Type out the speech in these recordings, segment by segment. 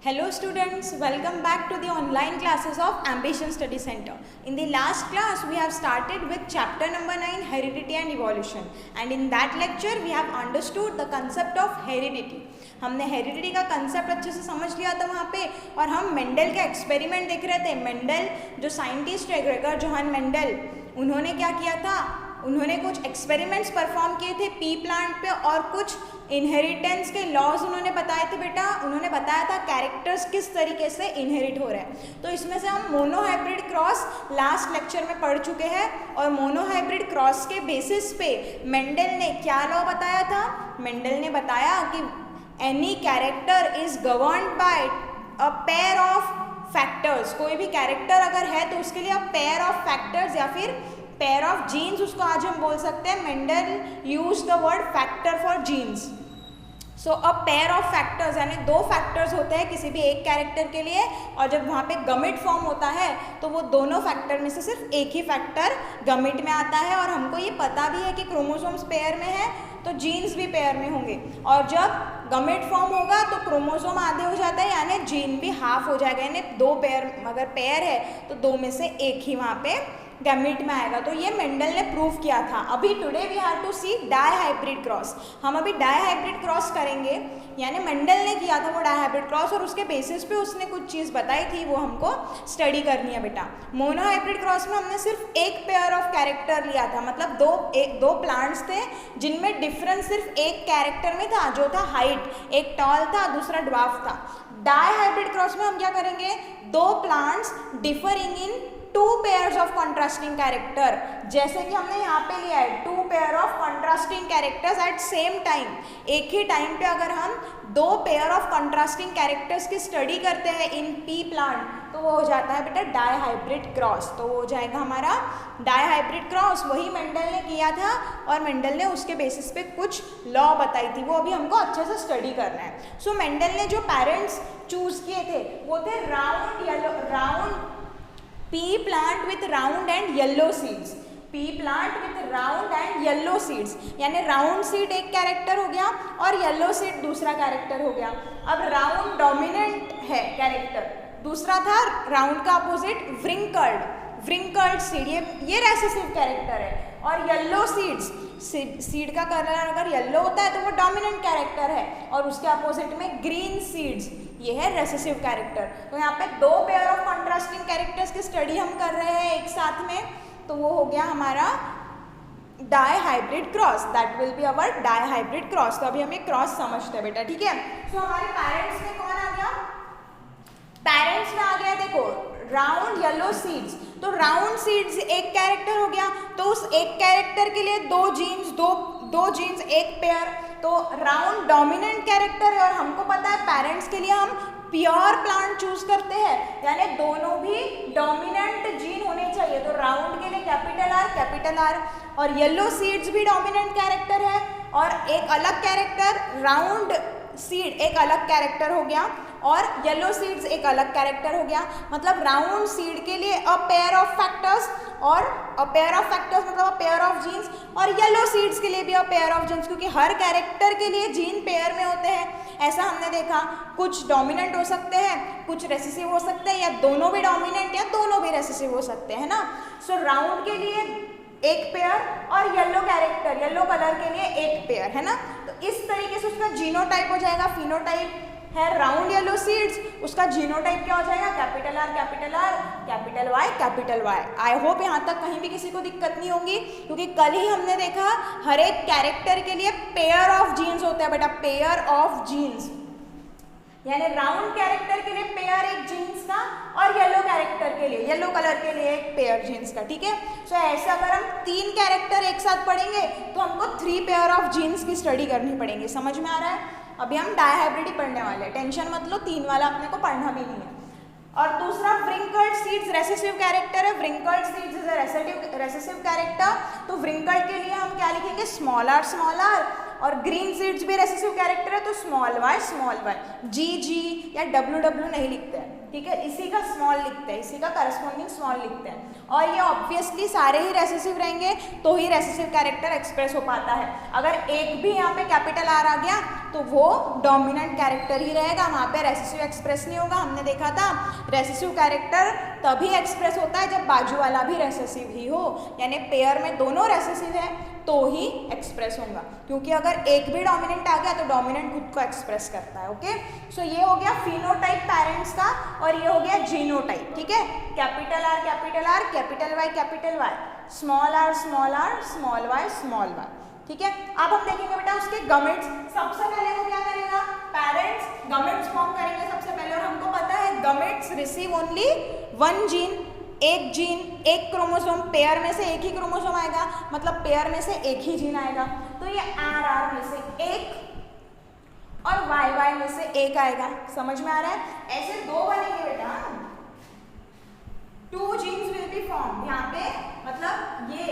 Hello students, welcome back to the online classes of Ambition Study Center. In the last class we have started with chapter number 9 Heredity and Evolution, and in that lecture we have understood the concept of heredity. हमने heredity का concept अच्छे से समझ लिया था वहाँ पे, और हम मेंडल का एक्सपेरिमेंट देख रहे थे. मेंडल जो साइंटिस्ट है ग्रेगर जोहान मेंडल, उन्होंने क्या किया था, उन्होंने कुछ एक्सपेरिमेंट्स परफॉर्म किए थे पी प्लांट पे, और कुछ इनहेरिटेंस के लॉज उन्होंने बताए थे. बेटा उन्होंने बताया था कैरेक्टर्स किस तरीके से इनहेरिट हो रहे हैं. तो इसमें से हम मोनोहाइब्रिड क्रॉस लास्ट लेक्चर में पढ़ चुके हैं, और मोनोहाइब्रिड क्रॉस के बेसिस पे मेंडल ने क्या लॉ बताया था. मेंडल ने बताया कि any character is governed bye a pair of factors. कोई भी कैरेक्टर अगर है तो उसके लिए अ पेयर ऑफ फैक्टर्स या फिर पेयर ऑफ जीन्स, उसको आज हम बोल सकते हैं. Mendel use the word factor for genes. So a pair of factors यानी दो फैक्टर्स होते हैं किसी भी एक कैरेक्टर के लिए, और जब वहाँ पे गमिट फॉर्म होता है तो वो दोनों फैक्टर में से सिर्फ एक ही फैक्टर गमिट में आता है. और हमको ये पता भी है कि क्रोमोसोम्स पेयर में है तो जीन्स भी पेयर में होंगे, और जब गमिट फॉर्म होगा तो क्रोमोसोम आधे हो जाता है यानी जीन भी हाफ हो जाएगा. यानी दो पेयर, अगर पेयर है तो दो में से एक ही वहाँ पे गैमेट में आएगा. तो ये मेंडल ने प्रूव किया था. अभी today we have to see dihybrid cross. हम अभी डायहाइब्रिड क्रॉस करेंगे, यानी मेंडल ने किया था वो डायहाइब्रिड क्रॉस, और उसके बेसिस पे उसने कुछ चीज़ बताई थी, वो हमको स्टडी करनी है बेटा. मोनोहाइब्रिड क्रॉस में हमने सिर्फ एक पेयर ऑफ कैरेक्टर लिया था, मतलब दो प्लांट्स थे जिनमें डिफरेंस सिर्फ एक कैरेक्टर में था, जो था हाइट. एक टॉल था, दूसरा ड्वार्फ था. डायहाइब्रिड क्रॉस में हम क्या करेंगे, दो plants differing in two pairs of contrasting character. जैसे कि हमने यहाँ पे लिया है two pair of contrasting characters at same time. एक ही टाइम पे अगर हम दो पेयर ऑफ कॉन्ट्रास्टिंग कैरेक्टर्स की स्टडी करते हैं इन पी प्लांट, तो वो हो जाता है बेटा डायहाइब्रिड क्रॉस. तो वो हो जाएगा हमारा डायहाइब्रिड क्रॉस. वही मेंडल ने किया था, और मेंडल ने उसके बेसिस पे कुछ लॉ बताई थी, वो अभी हमको अच्छे से स्टडी करना है. सो मेंडल ने जो पेरेंट्स चूज किए थे वो थे round P plant with round and yellow seeds. P plant with round and yellow seeds, यानी राउंड सीड एक कैरेक्टर हो गया और येलो सीड दूसरा कैरेक्टर हो गया. अब राउंड डोमिनेंट है कैरेक्टर, दूसरा था राउंड का अपोजिट व्रिंकल्ड सीड, ये रेसेसिव कैरेक्टर है. और येलो सीड का कलर अगर येलो होता है तो वो डोमिनेंट कैरेक्टर है, और उसके अपोजिट में ग्रीन सीड्स, ये है रेसेसिव कैरेक्टर. तो यहाँ पे दो पेयर ऑफ कॉन्ट्रास्टिंग कैरेक्टर्स की स्टडी हम कर रहे हैं एक साथ में, तो वो हो गया हमारा dihybrid cross. That will be our dihybrid cross. तो अभी हम ये क्रॉस समझते हैं बेटा, ठीक है. तो हमारे पेरेंट्स में कौन आ गया, पेरेंट्स में आ गया देखो राउंड येलो सीड्स. तो राउंड सीड्स एक कैरेक्टर हो गया, तो उस एक कैरेक्टर के लिए दो जीन्स एक पेयर, तो राउंड डोमिनेंट कैरेक्टर है. और हमको पता है पेरेंट्स के लिए हम प्योर प्लांट चूज करते हैं, यानी दोनों भी डोमिनेंट जीन होने चाहिए. तो राउंड के लिए कैपिटल आर, और येलो सीड्स भी डोमिनेंट कैरेक्टर है, और एक अलग कैरेक्टर राउंड सीड एक अलग कैरेक्टर हो गया, और येलो सीड्स एक अलग कैरेक्टर हो गया. मतलब राउंड सीड के लिए अ पेयर ऑफ फैक्टर्स, और अ पेयर ऑफ फैक्टर्स मतलब अ पेयर ऑफ जीन्स, और येलो सीड्स के लिए भी अ पेयर ऑफ जीन्स, क्योंकि हर कैरेक्टर के लिए जीन पेयर में होते हैं. ऐसा हमने देखा, कुछ डोमिनेंट हो सकते हैं, कुछ रेसेसिव हो सकते हैं, या दोनों भी डोमिनेंट या दोनों भी रेसेसिव हो सकते हैं ना. सो राउंड के लिए एक पेयर और येलो कलर के लिए एक पेयर है ना. तो इस तरीके से उसका जीनोटाइप हो जाएगा. फिनोटाइप है राउंड येलो सीड्स, उसका जीनोटाइप क्या हो जाएगा, capital R capital Y. I hope यहाँ तक कहीं भी किसी को दिक्कत नहीं होगी, क्योंकि कल ही हमने देखा हर एक कैरेक्टर के लिए पेयर ऑफ जीन्स होता है बेटा, पेयर ऑफ जीन्स. यानी राउंड कैरेक्टर के लिए पेयर एक जीन्स का, और येलो कैरेक्टर के लिए, येलो कलर के लिए एक पेयर जीन्स का, ठीक है. सो ऐसे अगर हम तीन कैरेक्टर एक साथ पढ़ेंगे तो हमको 3 पेयर ऑफ जीन्स की स्टडी करनी पड़ेगी. समझ में आ रहा है. अभी हम डायहाइब्रिड ही पढ़ने वाले हैं, टेंशन मत लो, 3 वाला अपने को पढ़ना भी नहीं है. और दूसरा व्रिंकल्ड सीड्स रेसेसिव कैरेक्टर है. Wrinkled seeds is a recessive character. तो व्रिंकल्ड के लिए हम क्या लिखेंगे, स्मॉल आर, और ग्रीन सीड्स भी रेसेसिव कैरेक्टर है तो स्मॉल वाई, जी या डब्ल्यू नहीं लिखते हैं, ठीक है. इसी का स्मॉल लिखते हैं, इसी का करस्पॉन्डिंग स्मॉल लिखते हैं. और ये ऑब्वियसली सारे ही रेसेसिव रहेंगे तो ही रेसेसिव कैरेक्टर एक्सप्रेस हो पाता है। अगर एक भी यहाँ पे कैपिटल आर आ गया तो वो डोमिनेंट कैरेक्टर ही रहेगा, वहाँ पे रेसेसिव एक्सप्रेस नहीं होगा। हमने देखा था रेसेसिव कैरेक्टर तभी एक्सप्रेस होता है जब बाजू वाला भी रेसेसिव ही हो, यानी पेयर में दोनों रेसेसिव है तो ही एक्सप्रेस होगा, क्योंकि अगर एक भी डोमिनेंट आ गया तो डोमिनेंट खुद को एक्सप्रेस करता है। ओके, सो ये हो गया फिनोटाइप पेरेंट्स का और ये हो गया जीनोटाइप। ठीक है, capital R capital Y, small R small Y. ठीक है, अब हम देखेंगे बेटा उसके गमेट्स। सबसे पहले वो क्या करेगा, पेरेंट्स गमेट्स फॉर्म करेंगे सबसे पहले, और हमको पता है gametes receive only one gene, एक जीन एक क्रोमोसोम, पेयर में से एक ही क्रोमोसोम आएगा, मतलब पेयर में से एक ही जीन आएगा। तो ये आर में से एक और वाई में से एक आएगा। समझ में आ रहा है? ऐसे दो बनेंगे बेटा, two genes will be form. यहाँ पे मतलब ये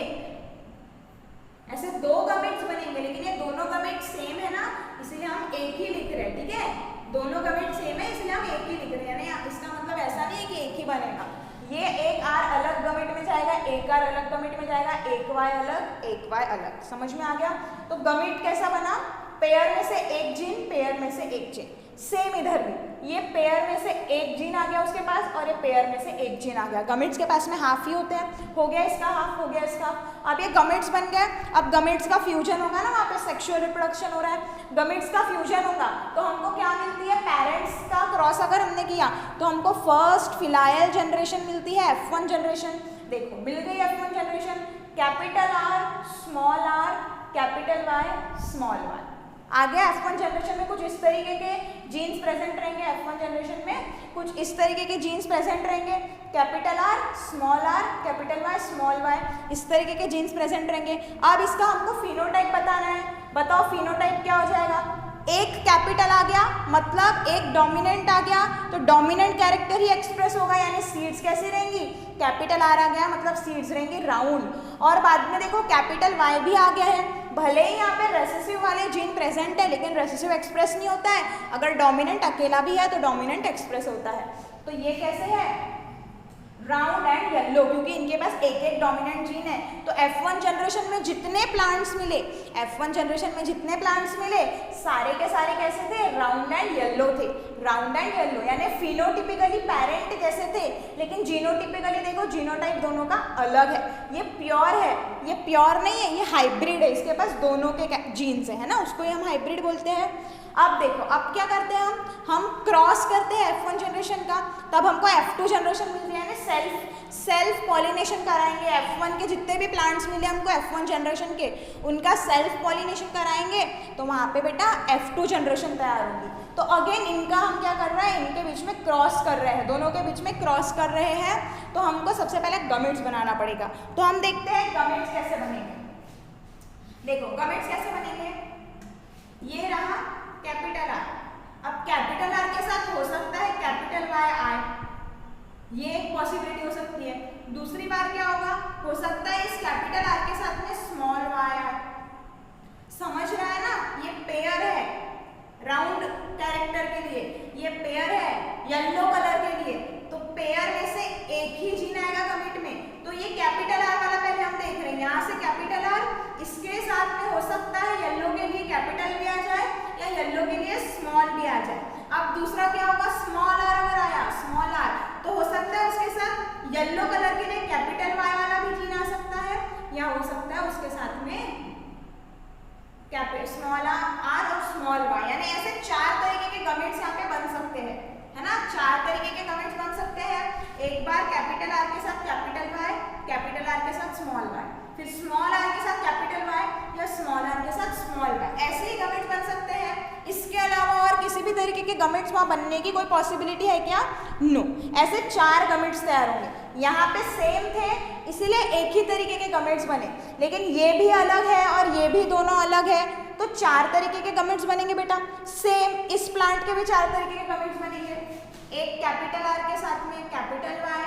ऐसे दो गमेट्स बनेंगे, लेकिन ये दोनों गमेट्स सेम है ना, इसलिए हम एक ही लिख रहे हैं। ठीक है, दोनों गमेट सेम है इसलिए हम एक ही लिख रहे हैं, यानी इसका मतलब ऐसा नहीं है कि एक ही बनेगा। ये एक आर अलग गमेट में जाएगा, एक आर अलग गमेट में जाएगा, एक वाई अलग, एक वाई अलग। समझ में आ गया? तो गमेट कैसा बना, पेयर में से एक जीन, पेयर में से एक जीन। सेम इधर भी ये पेयर में से एक जीन आ गया उसके पास और ये पेयर में से एक जीन आ गया। गमेट्स के पास में हाफ ही होते हैं, हो गया इसका हाफ, हो गया इसका हाफ। अब ये गमेट्स बन गए। अब गमेट्स का फ्यूजन होगा ना, वहाँ पे सेक्सुअल रिप्रोडक्शन हो रहा है, गमेट्स का फ्यूजन होगा तो हमको क्या मिलती है, पेरेंट्स का क्रॉस अगर हमने किया तो हमको फर्स्ट फिलायल जनरेशन मिलती है, F1 जनरेशन। देखो मिल गई F1 generation, capital R small R, capital Y small Y. आगे F1 जनरेशन में कुछ इस तरीके के जीन्स प्रेजेंट रहेंगे, F1 जनरेशन में कुछ इस तरीके के जीन्स प्रेजेंट रहेंगे, capital R capital Y small Y, इस तरीके के जीन्स प्रेजेंट रहेंगे। अब इसका हमको फिनोटाइप बताना है। बताओ फिनोटाइप क्या हो जाएगा, एक कैपिटल आ गया मतलब एक डोमिनेंट आ गया तो डोमिनेंट कैरेक्टर ही एक्सप्रेस होगा, यानी सीड्स कैसी रहेंगी, कैपिटल आर आ गया मतलब सीड्स रहेंगी राउंड। और बाद में देखो कैपिटल वाई भी आ गया है, भले ही यहाँ पे रेसेसिव वाले जीन प्रेजेंट है लेकिन रेसेसिव एक्सप्रेस नहीं होता है, अगर डोमिनेंट अकेला भी है तो डोमिनेंट एक्सप्रेस होता है। तो ये कैसे है, राउंड एंड येलो, क्योंकि इनके पास एक एक डोमिनेंट जीन है। तो F1 जनरेशन में जितने प्लांट्स मिले, F1 जनरेशन में जितने प्लांट्स मिले सारे के सारे कैसे थे, राउंड एंड येलो थे। राउंड एंड येलो यानी फिनोटिपिकली पेरेंट जैसे थे, लेकिन जीनोटिपिकली देखो जीनोटाइप दोनों का अलग है। ये प्योर है, ये प्योर नहीं है, ये हाइब्रिड है, इसके पास दोनों के जीन्स है ना, उसको ही हम हाइब्रिड बोलते हैं। अब देखो अब क्या करते हैं हम क्रॉस करते हैं F1 जनरेशन का, तब हमको F2 जनरेशन मिलती है, यानी सेल्फ पॉलिनेशन कराएंगे। F1 के जितने भी प्लांट्स मिले हमको F1 जनरेशन के, उनका सेल्फ पॉलिनेशन कराएंगे तो वहाँ पे बेटा F2 जनरेशन तैयार होगी। तो अगेन इनका हम क्या कर रहे हैं, इनके बीच में क्रॉस कर रहे हैं, दोनों के बीच में क्रॉस कर रहे हैं। तो हमको सबसे पहले गमेट्स बनाना पड़ेगा। तो हम देखते हैं गमेट्स कैसे बनेंगे। देखो गमेट्स कैसे बनेंगे, ये रहा कैपिटल आर। अब कैपिटल आर के साथ हो सकता है कैपिटल वाई आए, ये एक पॉसिबिलिटी हो सकती है। दूसरी बार क्या होगा, हो सकता है इस कैपिटल आर के साथ में स्मॉल वाई आए। समझ रहा है ना, ये पेयर है राउंड कैरेक्टर के लिए, ये पेयर है येलो कलर के लिए, तो पेयर में से एक ही जीन आएगा गमेट में। तो ये कैपिटल आर वाला पहले हम देख रहे हैं, यहाँ से कैपिटल आर, इसके साथ में हो सकता है येलो के लिए कैपिटल भी आ जाए या येलो के लिए स्मॉल भी आ जाए। अब दूसरा क्या होगा, स्मॉल आर अगर आया, स्मॉल आर, तो हो सकता है उसके साथ येलो कलर के लिए कैपिटल वाई वाला भी जीन आ सकता है, या हो सकता है उसके साथ में स्मॉल आर और स्मॉल वाई, यानी ऐसे चार तरीके के गमेट्स यहाँ पे बन सकते हैं, है ना, चार तरीके के गमेट्स बन सकते हैं। एक बार कैपिटल आर के साथ कैपिटल वाई, कैपिटल आर के साथ स्मॉल वाई, फिर स्मॉल आर के साथ कैपिटल वाई या स्मॉल आर के साथ स्मॉल वाई, ऐसे ही गमेट्स बन सकते हैं। इसके अलावा और किसी भी तरीके के गमेट्स वहाँ बनने की कोई पॉसिबिलिटी है क्या, नो। ऐसे चार गमेट्स तैयार होंगे, यहाँ पे सेम थे इसीलिए एक ही तरीके के गमेट्स बने, लेकिन ये भी अलग है और ये भी दोनों अलग है, तो चार तरीके के गमेट्स बनेंगे बेटा। सेम इस प्लांट के भी चार तरीके के गमेट्स बनेंगे, एक कैपिटल आर के साथ में कैपिटल वाई,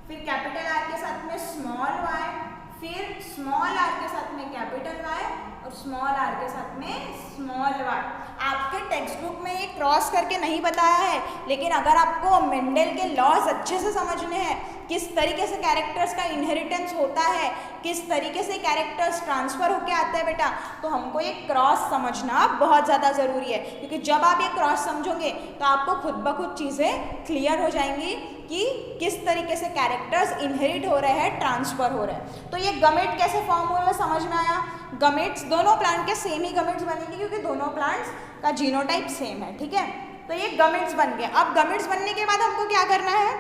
फिर कैपिटल आर के साथ में स्मॉल वाई, फिर स्मॉल आर के साथ में कैपिटल वाई और स्मॉल आर के साथ में स्मॉल वाई। आपके टेक्स्ट बुक में ये क्रॉस करके नहीं बताया है, लेकिन अगर आपको मेंडल के लॉज अच्छे से समझने हैं, किस तरीके से कैरेक्टर्स का इनहेरिटेंस होता है, किस तरीके से कैरेक्टर्स ट्रांसफ़र होके आते हैं बेटा, तो हमको ये क्रॉस समझना बहुत ज़्यादा ज़रूरी है, क्योंकि जब आप ये क्रॉस समझोगे तो आपको खुद ब खुद चीज़ें क्लियर हो जाएंगी कि किस तरीके से कैरेक्टर्स इनहेरिट हो रहे हैं, ट्रांसफ़र हो रहे हैं। तो ये गमेट कैसे फॉर्म हुए समझ में आया। गमेट्स दोनों प्लांट के सेम ही गमेट्स बनेंगे, क्योंकि दोनों प्लांट्स का जीनोटाइप सेम है, ठीक है। तो ये गमेट्स बन गए। अब गमेट्स बनने के बाद हमको क्या करना है,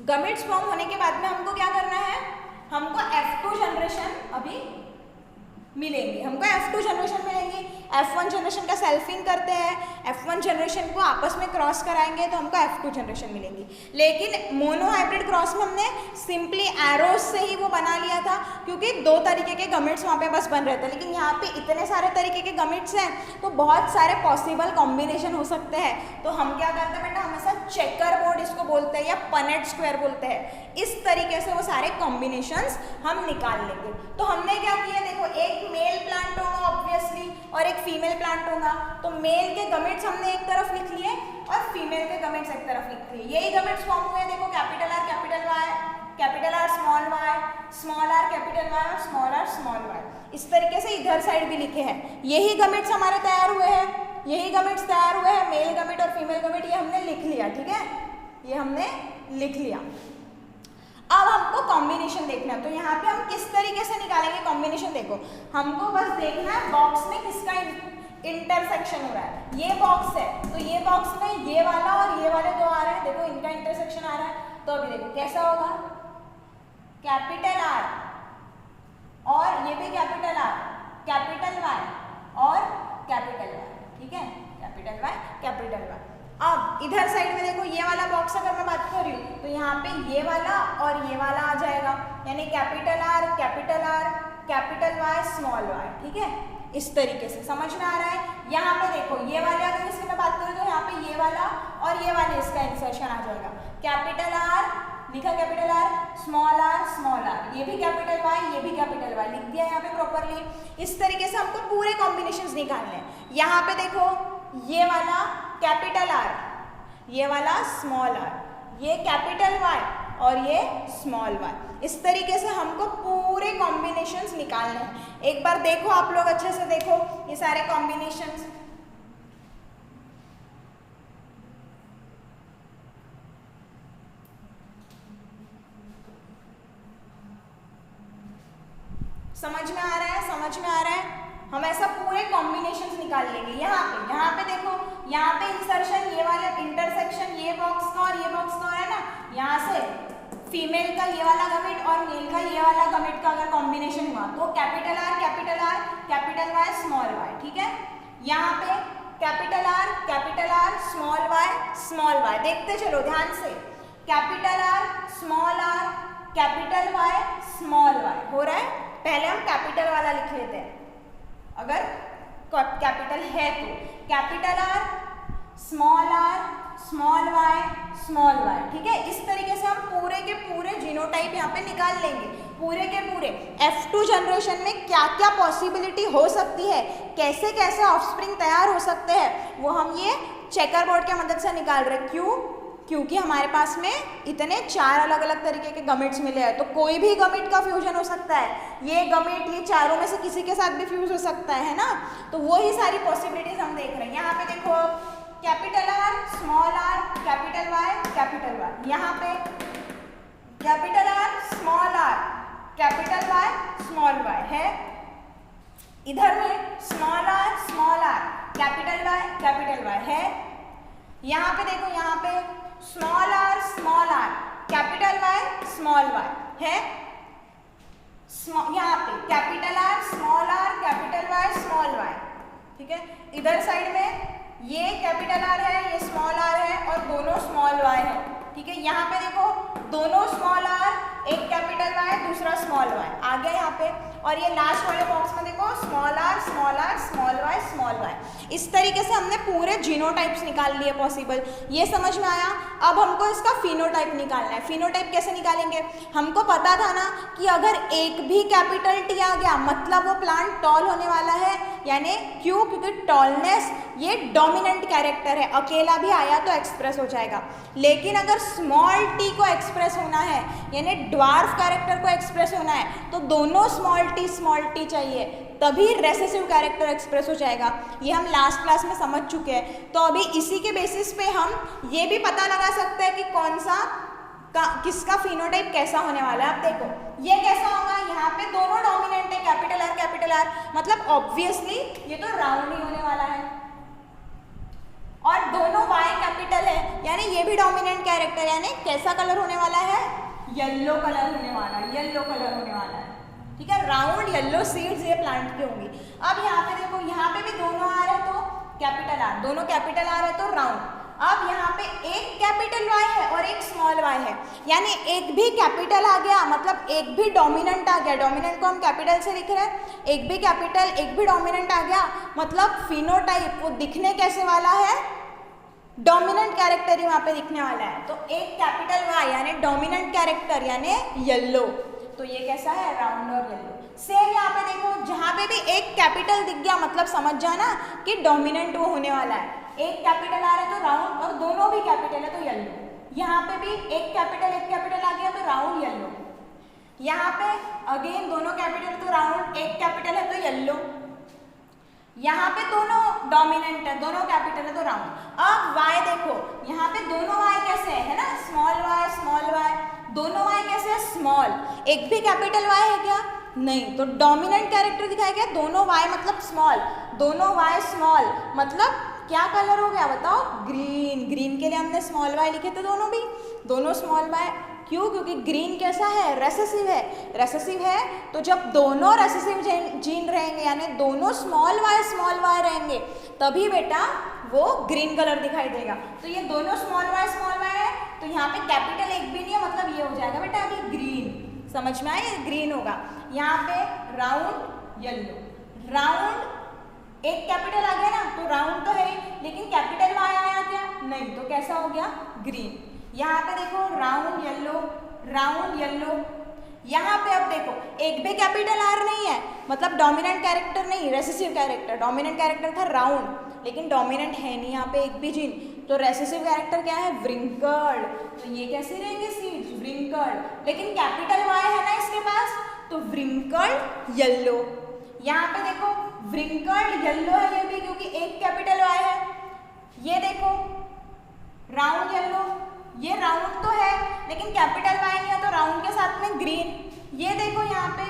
गमेट्स फॉर्म होने के बाद में हमको क्या करना है, हमको F2 जनरेशन अभी मिलेंगी, हमको F2 जनरेशन मिलेंगी। F1 जनरेशन का सेल्फिंग करते हैं, F1 जनरेशन को आपस में क्रॉस कराएंगे तो हमको F2 जनरेशन मिलेंगी। लेकिन मोनो हाइब्रिड क्रॉस में हमने सिंपली एरोस से ही वो बना लिया था, क्योंकि दो तरीके के गमेट्स वहाँ पे बस बन रहे थे। लेकिन यहाँ पे इतने सारे तरीके के गमेट्स हैं तो बहुत सारे पॉसिबल कॉम्बिनेशन हो सकते हैं। तो हम क्या करते हैं बेटा, हमेशा चेकर बोर्ड इसको बोलते हैं या पनेट स्क्वायर बोलते हैं। इस तरीके से वो सारे कॉम्बिनेशंस हम निकाल लेंगे। तो हमने क्या किया, देखो एक मेल प्लांट होगा ऑब्वियसली और एक फीमेल प्लांट होगा, तो मेल के गमेट्स हमने एक तरफ लिख लिए और फीमेल के गमेट्स एक तरफ लिख लिए। यही गमेट्स फॉर्म हुए, देखो capital R capital Y, capital R small y, small r capital Y और स्मॉल r स्मॉल y। इस तरीके से इधर साइड भी लिखे हैं। यही गमेट्स हमारे तैयार हुए हैं, यही गमेट्स तैयार हुए हैं, मेल गमेट और फीमेल गमेट, ये हमने लिख लिया, ठीक है, ये हमने लिख लिया। अब हमको कॉम्बिनेशन देखना है, तो यहाँ पे हम किस तरीके से निकालेंगे कॉम्बिनेशन, देखो हमको बस देखना है बॉक्स में किसका इंटरसेक्शन हो रहा है। ये बॉक्स है तो ये बॉक्स में ये वाला और ये वाले दो आ रहे हैं, देखो इनका इंटरसेक्शन आ रहा है। तो अभी देखो कैसा होगा, कैपिटल R और ये भी कैपिटल R, कैपिटल Y और कैपिटल Y, ठीक है, कैपिटल Y कैपिटल Y। अब इधर साइड में देखो ये वाला बॉक्स अगर मैं बात कर रही हूँ तो यहाँ पे ये वाला और ये वाला आ जाएगा, यानी capital R capital Y small y, ठीक है। इस तरीके से समझ में आ रहा है। यहाँ पे देखो ये वाले अगर इसकी मैं बात करूँ तो यहाँ पे ये वाला और ये वाले इसका इंसर्शन आ जाएगा, कैपिटल R लिखा, कैपिटल R स्मॉल r, ये भी कैपिटल Y, ये भी कैपिटल Y लिख दिया यहाँ पे प्रॉपरली। इस तरीके से हमको पूरे कॉम्बिनेशंस निकालने हैं। यहाँ पे देखो ये वाला कैपिटल R, ये वाला स्मॉल r, ये कैपिटल Y और ये स्मॉल y। इस तरीके से हमको पूरे कॉम्बिनेशंस निकालने हैं। एक बार देखो आप लोग अच्छे से देखो ये सारे कॉम्बिनेशंस। समझ में आ रहा है, समझ में आ रहा है। हम ऐसा पूरे कॉम्बिनेशंस निकाल लेंगे। यहाँ पे देखो, यहाँ पे इंसर्शन, ये वाले इंटरसेक्शन ये बॉक्स का और ये बॉक्स का हो रहा है ना, यहाँ से फीमेल का ये वाला गमेट और मेल का ये वाला गमेट का अगर कॉम्बिनेशन हुआ तो capital R capital Y small y, ठीक है। यहाँ पे कैपिटल R स्मॉल y, देखते चलो ध्यान से, capital R capital Y small y हो रहा है। पहले हम कैपिटल वाला लिख लेते हैं, अगर कैपिटल है तो capital R small y small y, ठीक है। इस तरीके से हम पूरे के पूरे जीनोटाइप यहाँ पे निकाल लेंगे, पूरे के पूरे। F2 जनरेशन में क्या क्या पॉसिबिलिटी हो सकती है, कैसे कैसे ऑफस्प्रिंग तैयार हो सकते हैं, वो हम ये चेकर बोर्ड की मदद से निकाल रहे हैं। क्यों? क्योंकि हमारे पास में इतने 4 अलग अलग तरीके के गमेट्स मिले हैं, तो कोई भी गमेट का फ्यूजन हो सकता है। ये गमेट ये चारों में से किसी के साथ भी फ्यूज हो सकता है ना, तो वो ही सारी पॉसिबिलिटीज हम देख रहे हैं। यहाँ पे देखो capital R small r capital Y, यहाँ पे capital R small r capital Y small y है। इधर में स्मॉल r कैपिटल Y है। यहाँ पे देखो, यहाँ पे small r capital Y small y है। यहाँ पे capital R capital Y small y, ठीक है। इधर साइड में ये कैपिटल R है, ये स्मॉल r है और दोनों स्मॉल y है, ठीक है। यहाँ पे देखो दोनों स्मॉल r, एक कैपिटल Y दूसरा स्मॉल y आ गया यहाँ पे। और ये लास्ट वाले बॉक्स में देखो स्मॉल r स्मॉल y। इस तरीके से हमने पूरे जीनोटाइप्स निकाल लिए पॉसिबल। ये समझ में आया। अब हमको इसका फिनोटाइप निकालना है। फिनोटाइप कैसे निकालेंगे? हमको पता था ना कि अगर एक भी कैपिटल T आ गया मतलब वो प्लांट टॉल होने वाला है, यानी क्यों, क्योंकि टॉलनेस ये डोमिनेंट कैरेक्टर है, अकेला भी आया तो एक्सप्रेस हो जाएगा। लेकिन अगर स्मॉल टी को एक्सप्रेस होना है यानी ड्वार्फ कैरेक्टर को एक्सप्रेस होना है तो दोनों स्मॉल टी चाहिए, तभी रेसेसिव कैरेक्टर एक्सप्रेस हो जाएगा। ये हम लास्ट क्लास में समझ चुके हैं। तो अभी इसी के बेसिस पे हम ये भी पता लगा सकते हैं कि कौन सा किसका फिनोटाइप कैसा होने वाला है। आप देखो ये कैसा होगा, यहाँ पे दोनों डोमिनेंट है, कैपिटल आर, मतलब ऑब्वियसली ये तो राउंड ही होने वाला है। और दोनों y कैपिटल है यानी ये भी डोमिनेंट कैरेक्टर, यानी कैसा कलर होने वाला है, येलो कलर होने वाला है, येलो कलर होने वाला है। ठीक है, राउंड येलो सीड्स ये प्लांट की होंगी। अब यहाँ पे देखो, यहाँ पे भी दोनों आ रहे तो कैपिटल आर, दोनों कैपिटल आ रहे तो राउंड। अब यहाँ पे एक कैपिटल Y है और एक स्मॉल y है, यानी एक भी कैपिटल आ गया मतलब एक भी डोमिनेंट आ गया। डोमिनेंट को हम कैपिटल से लिख रहे हैं, एक भी कैपिटल एक भी डोमिनेंट आ गया मतलब फिनोटाइप वो दिखने कैसे वाला है, डोमिनेंट कैरेक्टर ही वहाँ पे दिखने वाला है। तो एक कैपिटल Y यानी डोमिनेंट कैरेक्टर यानी येलो, तो ये कैसा है, राउंड और येलो। सेम यहाँ पे देखो, जहाँ पे भी एक कैपिटल दिख गया मतलब समझ जाना कि डोमिनेंट वो होने वाला है। एक कैपिटल आ रहा है तो राउंड, और दोनों भी कैपिटल है तो येलो। यहाँ पे भी एक कैपिटल आ गया तो राउंड येलो। यहाँ पे अगेन दोनों कैपिटल तो राउंड, एक कैपिटल है तो येलो। यहाँ पे दोनों डोमिनेंट है, दोनों कैपिटल है तो राउंड। अब y देखो, यहाँ पे दोनों y कैसे है ना, स्मॉल y, दोनों y कैसे है, स्मॉल। एक भी कैपिटल y है क्या, नहीं, तो डोमिनेंट कैरेक्टर दिखाया गया, दोनों y मतलब स्मॉल, दोनों y स्मॉल मतलब क्या कलर हो गया बताओ, ग्रीन। ग्रीन के लिए हमने स्मॉल y लिखे थे, दोनों स्मॉल y। क्यों, क्योंकि ग्रीन कैसा है, रेसेसिव है। रेसेसिव है तो जब दोनों रेसेसिव जीन रहेंगे यानी दोनों स्मॉल y रहेंगे तभी बेटा वो ग्रीन कलर दिखाई देगा। तो ये दोनों स्मॉल y है तो यहाँ पे कैपिटल एक भी नहीं है मतलब ये हो जाएगा बेटा अभी ग्रीन। समझ में आया, ग्रीन होगा। यहाँ पे राउंड येलो, राउंड एक कैपिटल आ गया ना तो राउंड तो है ही, लेकिन कैपिटल y आया क्या, नहीं, तो कैसा हो गया, ग्रीन। यहाँ पे देखो राउंड येलो। यहाँ पे अब देखो एक भी कैपिटल आर नहीं है मतलब डोमिनेंट कैरेक्टर नहीं, रेसेसिव कैरेक्टर। डोमिनेंट कैरेक्टर था राउंड लेकिन डोमिनेंट है नहीं यहाँ पे एक भी जीन, तो रेसेसिव कैरेक्टर क्या है, व्रिंकल्ड। तो ये कैसे रहेंगे सीड्स, व्रिंकल्ड। लेकिन कैपिटल y है ना इसके पास तो व्रिंकल्ड येलो। यहाँ पे देखो व्रिंकल्ड येलो है ये भी क्योंकि एक कैपिटल y है। ये देखो राउंड येलो, ये राउंड तो है लेकिन कैपिटल y नहीं है तो राउंड के साथ में ग्रीन। ये देखो यहाँ पे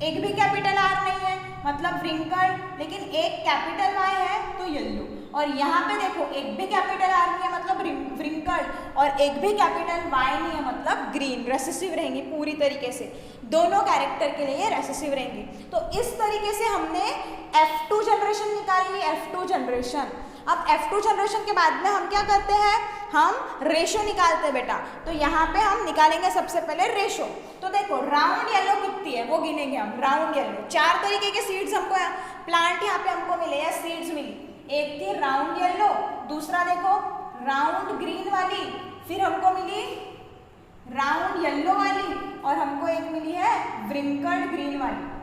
एक भी कैपिटल R नहीं है मतलब व्रिंकल्ड, लेकिन एक कैपिटल Y है तो येलो। और यहाँ पे देखो एक भी कैपिटल R नहीं है मतलब व्रिंकल्ड, और एक भी कैपिटल Y नहीं है मतलब ग्रीन। रेसेसिव रहेंगी पूरी तरीके से, दोनों कैरेक्टर के लिए रेसेसिव रहेंगी। तो इस तरीके से हमने F2 जनरेशन निकाल ली, F2 जनरेशन। अब F2 जनरेशन के बाद में हम क्या करते हैं, हम रेशो निकालते हैं बेटा। तो यहाँ पे हम निकालेंगे सबसे पहले रेशो। तो देखो राउंड येलो कितनी है वो गिनेंगे हम। राउंड येलो 4 तरीके के सीड्स हमको प्लांट यहाँ पे हमको मिले या सीड्स मिली। एक थी राउंड येलो, दूसरा देखो राउंड ग्रीन वाली, फिर हमको मिली राउंड येलो वाली, और हमको एक मिली है व्रिंकल्ड ग्रीन वाली।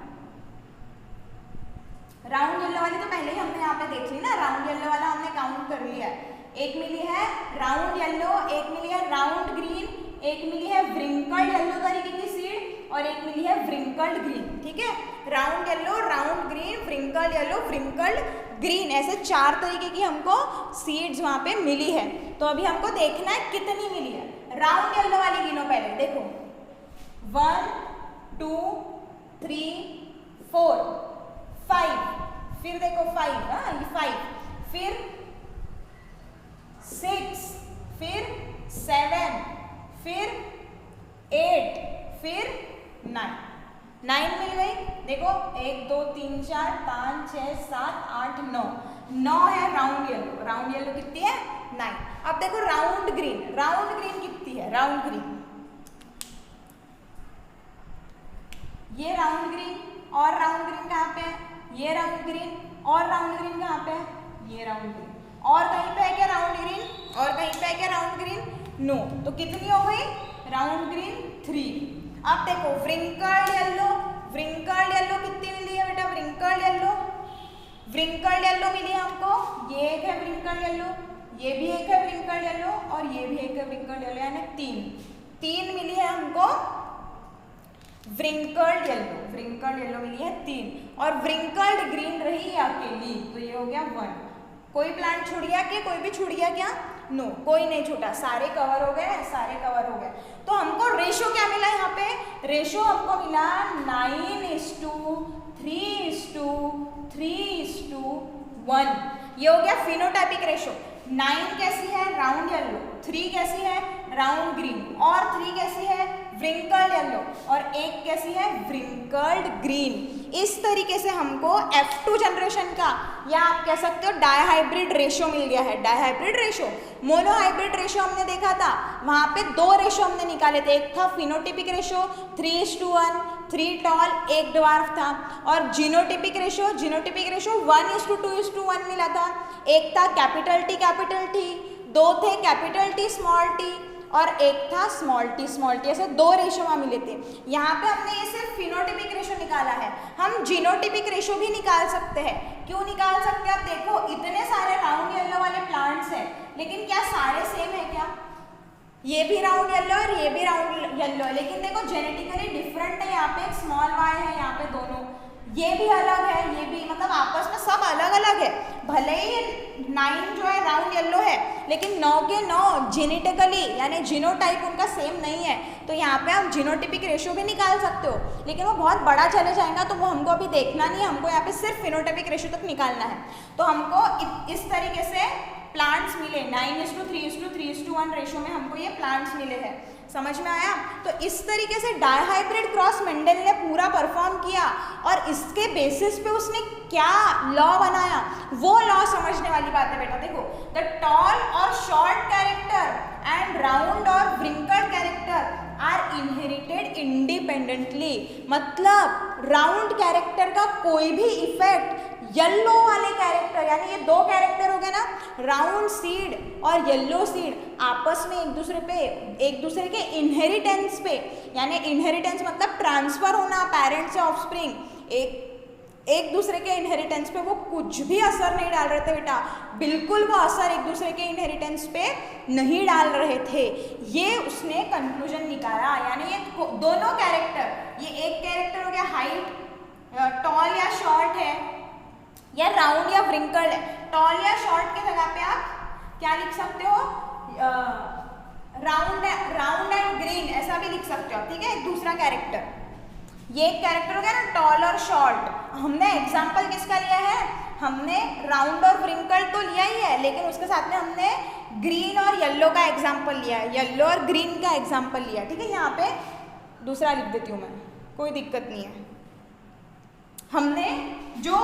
राउंड येलो वाली तो पहले ही हमने यहाँ पे देख ली ना, राउंड येलो वाला हमने काउंट कर लिया है। एक मिली है राउंड येलो, एक मिली है राउंड ग्रीन, एक मिली है व्रिंकल्ड येलो तरीके की सीड, और एक मिली है व्रिंकल्ड ग्रीन। ठीक है, round yellow, round green, wrinkled yellow, wrinkled green, ऐसे 4 तरीके की हमको सीड्स वहाँ पे मिली है। तो अभी हमको देखना है कितनी मिली है। राउंड येलो वाली गिनो पहले, देखो 1 2 3 4 5, फिर देखो 5, हाँ ये 5, फिर 6, फिर 7, फिर 8, फिर 9 मिल गई। देखो 1 2 3 4 5 6 7 8 9 है राउंड येलो। राउंड येलो कितनी है, 9। अब देखो राउंड ग्रीन कितनी है, राउंड ग्रीन, ये राउंड ग्रीन और राउंड ग्रीन कहाँ पे है, ये राउंड ग्रीन और राउंड ग्रीन कहाँ पे है, ये राउंड ग्रीन, और कहीं पे है क्या राउंड ग्रीन, और कहीं पे है क्या राउंड ग्रीन, नो। तो कितनी हो गई, राउंड ग्रीन 3। अब देखो व्रिंकल्ड येलो कितनी मिली है बेटा, व्रिंकल्ड येलो व्रिंकल्ड येलो मिली है हमको, ये एक है व्रिंकल्ड येलो, ये भी एक है व्रिंकल्ड येलो और ये भी एक है व्रिंकल्ड येलो, यानी तीन मिली है हमको व्रिंकल्ड येलो मिली है 3, और व्रिंकल्ड ग्रीन रही है अकेली, तो ये हो गया 1। कोई प्लांट छूट गया कि कोई भी छूट गया क्या? नो, कोई नहीं छूटा, सारे कवर हो गए, सारे कवर हो गए। तो हमको रेशो क्या मिला यहाँ पे? रेशो हमको मिला 9:3:1। ये हो गया फिनोटाइपिक रेशो। 9 कैसी है? राउंड येलो, 3 कैसी है? राउंड ग्रीन, और 3 कैसी है? व्रिंकल्ड येलो, और 1 कैसी है? Wrinkled green. इस तरीके से हमको F2 जनरेशन का, या आप कह सकते हो डायहाइब्रिड रेशो मिल गया है। डायहाइब्रिड रेशो, मोनोहाइब्रिड रेशो हमने देखा था, वहां पे 2 रेशो हमने निकाले थे, एक था फिनोटिपिक रेशो 3:1, 3 टॉल 1 ड्वार्फ था, और जीनोटिपिक रेशो 1:2:1 मिला था। एक था कैपिटल T, 2 थे कैपिटल T स्मॉल t, और एक था स्मॉल t, ऐसे 2 रेशो वहाँ मिले थे। यहाँ पे हमने ये सिर्फ फिनोटिपिक रेशो निकाला है, हम जीनोटिपिक रेशो भी निकाल सकते हैं। क्यों निकाल सकते हैं? आप देखो, इतने सारे राउंड येलो वाले प्लांट्स हैं, लेकिन क्या सारे सेम है क्या? ये भी राउंड येलो और ये भी राउंड येलो है, लेकिन देखो जेनेटिकली डिफरेंट है। यहाँ पे एक स्मॉल y है, यहाँ पे दोनों, ये भी अलग है, ये भी, मतलब आपस में सब अलग अलग है। भले ही 9 जो है राउंड येलो है, लेकिन 9 के 9 जेनेटिकली यानी जीनोटाइप उनका सेम नहीं है। तो यहाँ पे हम जीनोटिपिक रेशो भी निकाल सकते हो, लेकिन वो बहुत बड़ा चले जाएगा, तो वो हमको अभी देखना नहीं है। हमको यहाँ पे सिर्फ फिनोटाइपिक रेशो तक निकालना है। तो हमको इस तरीके से प्लांट्स मिले 9:3:1 रेशो में हमको ये प्लांट्स मिले हैं। समझ में आया? तो इस तरीके से डायहाइब्रिड क्रॉस मेंडल ने पूरा परफॉर्म किया, और इसके बेसिस पे उसने क्या लॉ बनाया, वो लॉ समझने वाली बात है बेटा। देखो, द टॉल और शॉर्ट कैरेक्टर एंड राउंड और wrinkled character are inherited independently. मतलब राउंड कैरेक्टर का कोई भी इफेक्ट येलो वाले कैरेक्टर, यानी ये 2 कैरेक्टर हो गए ना, राउंड सीड और येलो सीड, आपस में एक दूसरे के इनहेरिटेंस पे, यानी इनहेरिटेंस मतलब ट्रांसफर होना पेरेंट से ऑफस्प्रिंग, एक दूसरे के इनहेरिटेंस पे वो कुछ भी असर नहीं डाल रहे थे बेटा। बिल्कुल वो असर एक दूसरे के इनहेरिटेंस पे नहीं डाल रहे थे। ये उसने कंक्लूजन निकाला। यानी ये दोनों कैरेक्टर, ये एक कैरेक्टर हो गया हाइट, टॉल या शॉर्ट है, या राउंड या व्रिंकल्ड है। टॉल या शॉर्ट की जगह पे आप क्या लिख सकते हो? राउंड एंड ग्रीन, ऐसा भी लिख सकते हो, ठीक है। एक दूसरा कैरेक्टर, ये एक कैरेक्टर हो गया ना टॉल और शॉर्ट। हमने एग्जाम्पल किसका लिया है? हमने राउंड और व्रिंकल्ड तो लिया ही है, लेकिन उसके साथ में हमने ग्रीन और येलो का एग्जाम्पल लिया है, येलो और ग्रीन का एग्जाम्पल लिया, ठीक है। यहाँ पे दूसरा लिख देती हूँ मैं, कोई दिक्कत नहीं है। हमने जो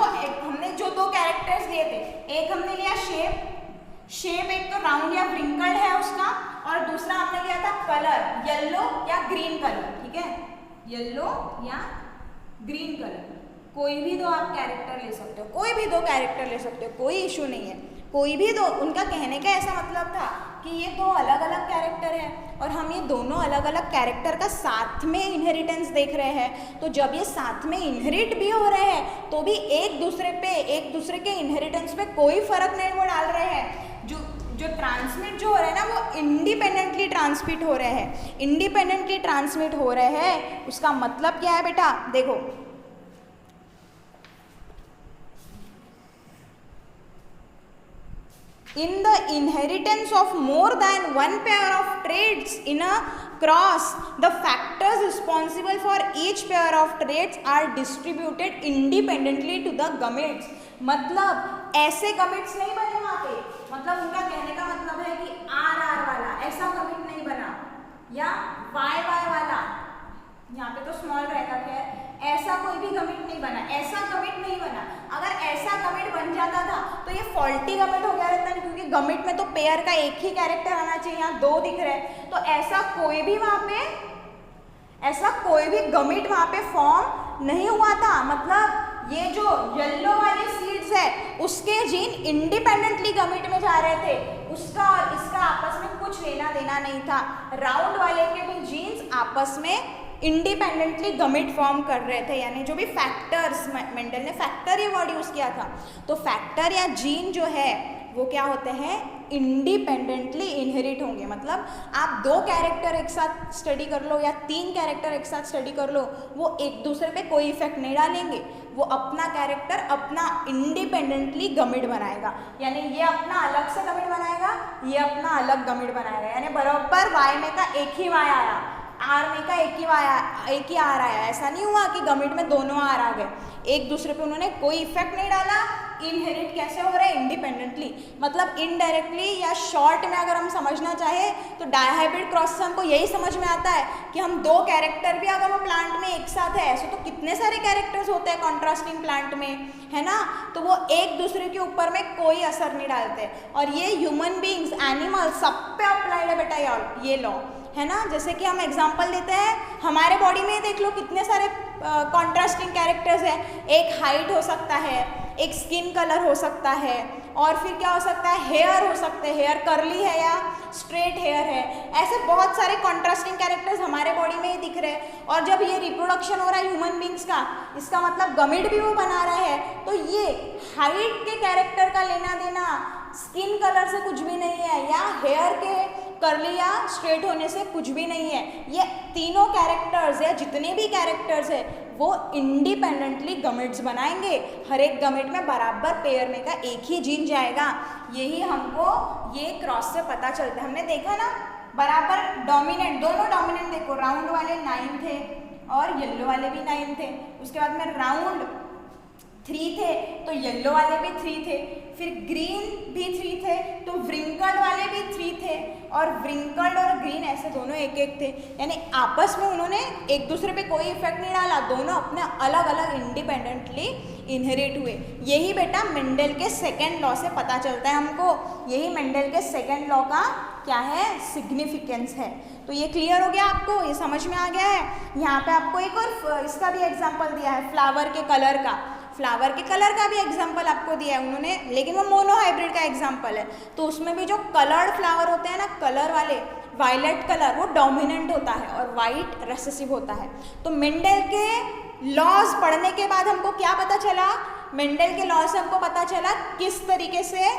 2 कैरेक्टर्स लिए थे, एक हमने लिया शेप एक तो राउंड या व्रिंकल्ड है उसका, और दूसरा हमने लिया था कलर, येलो या ग्रीन कलर, ठीक है, येलो या ग्रीन कलर। कोई भी 2 आप कैरेक्टर ले सकते हो, कोई भी 2 कैरेक्टर ले सकते हो, कोई इशू नहीं है, कोई भी 2। उनका कहने का ऐसा मतलब था कि ये 2 अलग अलग कैरेक्टर है, और हम ये दोनों अलग अलग कैरेक्टर का साथ में इनहेरिटेंस देख रहे हैं। तो जब ये साथ में इनहेरिट भी हो रहे हैं, तो भी एक दूसरे के इनहेरिटेंस पे कोई फर्क नहीं वो डाल रहे हैं। जो ट्रांसमिट जो हो रहे हैं ना, वो इंडिपेंडेंटली ट्रांसमिट हो रहे हैं। उसका मतलब क्या है बेटा? देखो, in the inheritance of more than one pair of traits in a cross, the factors responsible for each pair of traits are distributed independently to the gametes। मतलब ऐसे gametes नहीं बने वहाँ पे, मतलब उनका कहने का मतलब है कि RR वाला ऐसा गमिट नहीं बना, या YY वाला, यहाँ पे तो स्मॉल रहेगा, खैर ऐसा कोई भी गमिट नहीं बना, ऐसा गमिट नहीं बना। अगर ऐसा गमिट बन जाता था तो ये फॉल्टी गमिट हो गया रहता है, क्योंकि गमिट में तो पेयर का एक ही कैरेक्टर आना चाहिए, यहाँ 2 दिख रहे हैं। तो ऐसा कोई भी गमिट वहाँ पे फॉर्म नहीं हुआ था। मतलब ये जो येलो वाली सीड्स है, उसके जीन इंडिपेंडेंटली गमिट में जा रहे थे, उसका और इसका आपस में कुछ लेना देना नहीं था। राउंड वाले के भी जीन्स आपस में इंडिपेंडेंटली गमिट फॉर्म कर रहे थे, यानी जो भी फैक्टर्स, मेंडल ने फैक्टर ये वर्ड यूज़ किया था, तो फैक्टर या जीन जो है वो क्या होते हैं, इंडिपेंडेंटली इनहेरिट होंगे। मतलब आप 2 कैरेक्टर एक साथ स्टडी कर लो या 3 कैरेक्टर एक साथ स्टडी कर लो, वो एक दूसरे पे कोई इफेक्ट नहीं डालेंगे, वो अपना कैरेक्टर अपना इंडिपेंडेंटली गमिट बनाएगा, यानी ये अपना अलग से गमिट बनाएगा, ये अपना अलग गमिट बनाएगा, यानी बराबर वाई में का एक ही वाई आया, आर में का एक ही आर आया। ऐसा नहीं हुआ कि गमिट में दोनों आर आ गए, एक दूसरे पे उन्होंने कोई इफेक्ट नहीं डाला। इनहेरिट कैसे हो रहा है, इंडिपेंडेंटली, मतलब इनडायरेक्टली या शॉर्ट में अगर हम समझना चाहे तो डायहाइब्रिड क्रॉस से हमको यही समझ में आता है कि हम 2 कैरेक्टर भी अगर वो प्लांट में एक साथ है, ऐसे तो कितने सारे कैरेक्टर्स होते हैं कॉन्ट्रास्टिंग प्लांट में, है ना, तो वो एक दूसरे के ऊपर में कोई असर नहीं डालते। और ये ह्यूमन बींग्स, एनिमल, सब पे अप्लाइड है बेटा ये लॉ, है ना। जैसे कि हम एग्जांपल देते हैं, हमारे बॉडी में देख लो कितने सारे कॉन्ट्रास्टिंग कैरेक्टर्स हैं, एक हाइट हो सकता है, एक स्किन कलर हो सकता है, और फिर क्या हो सकता है, हेयर हो सकते हैं, हेयर कर्ली है या स्ट्रेट हेयर है, ऐसे बहुत सारे कॉन्ट्रास्टिंग कैरेक्टर्स हमारे बॉडी में ही दिख रहे हैं। और जब ये रिप्रोडक्शन हो रहा है ह्यूमन बींग्स का, इसका मतलब गमिट भी वो बना रहे हैं, तो ये हाइट के कैरेक्टर का लेना देना स्किन कलर से कुछ भी नहीं है, या हेयर के कर्ली या स्ट्रेट होने से कुछ भी नहीं है। ये तीनों कैरेक्टर्स या जितने भी कैरेक्टर्स है वो इंडिपेंडेंटली गमिट्स बनाएंगे, हर एक गमिट में बराबर पेयर में का एक ही जीन जाएगा। यही हमको ये क्रॉस से पता चलता है। हमने देखा ना बराबर डोमिनेंट, दोनों डोमिनेंट देखो, राउंड वाले 9 थे और येलो वाले भी 9 थे, उसके बाद में राउंड 3 थे तो येलो वाले भी 3 थे, फिर ग्रीन भी 3 थे तो व्रिंकल्ड वाले भी 3 थे, और व्रिंकल्ड और ग्रीन ऐसे दोनों एक एक थे, यानी आपस में उन्होंने एक दूसरे पे कोई इफेक्ट नहीं डाला, दोनों अपने अलग अलग इंडिपेंडेंटली इनहेरिट हुए। यही बेटा मेंडल के सेकेंड लॉ से पता चलता है हमको, यही मेंडल के सेकेंड लॉ का क्या है, सिग्निफिकेंस है। तो ये क्लियर हो गया आपको, ये समझ में आ गया है। यहाँ पे आपको एक और इसका भी एग्जाम्पल दिया है, फ्लावर के कलर का, फ्लावर के कलर का भी एग्जाम्पल आपको दिया है उन्होंने, लेकिन वो मोनोहाइब्रिड का एग्जाम्पल है, तो उसमें भी जो कलर्ड फ्लावर होते हैं ना, कलर वाले, वायलेट कलर वो डोमिनेंट होता है और वाइट रेसेसिव होता है। तो मेंडल के लॉज पढ़ने के बाद हमको क्या पता चला, मेंडल के लॉ से हमको पता चला किस तरीके से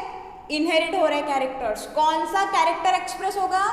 इनहेरिट हो रहे कैरेक्टर्स, कौन सा कैरेक्टर एक्सप्रेस होगा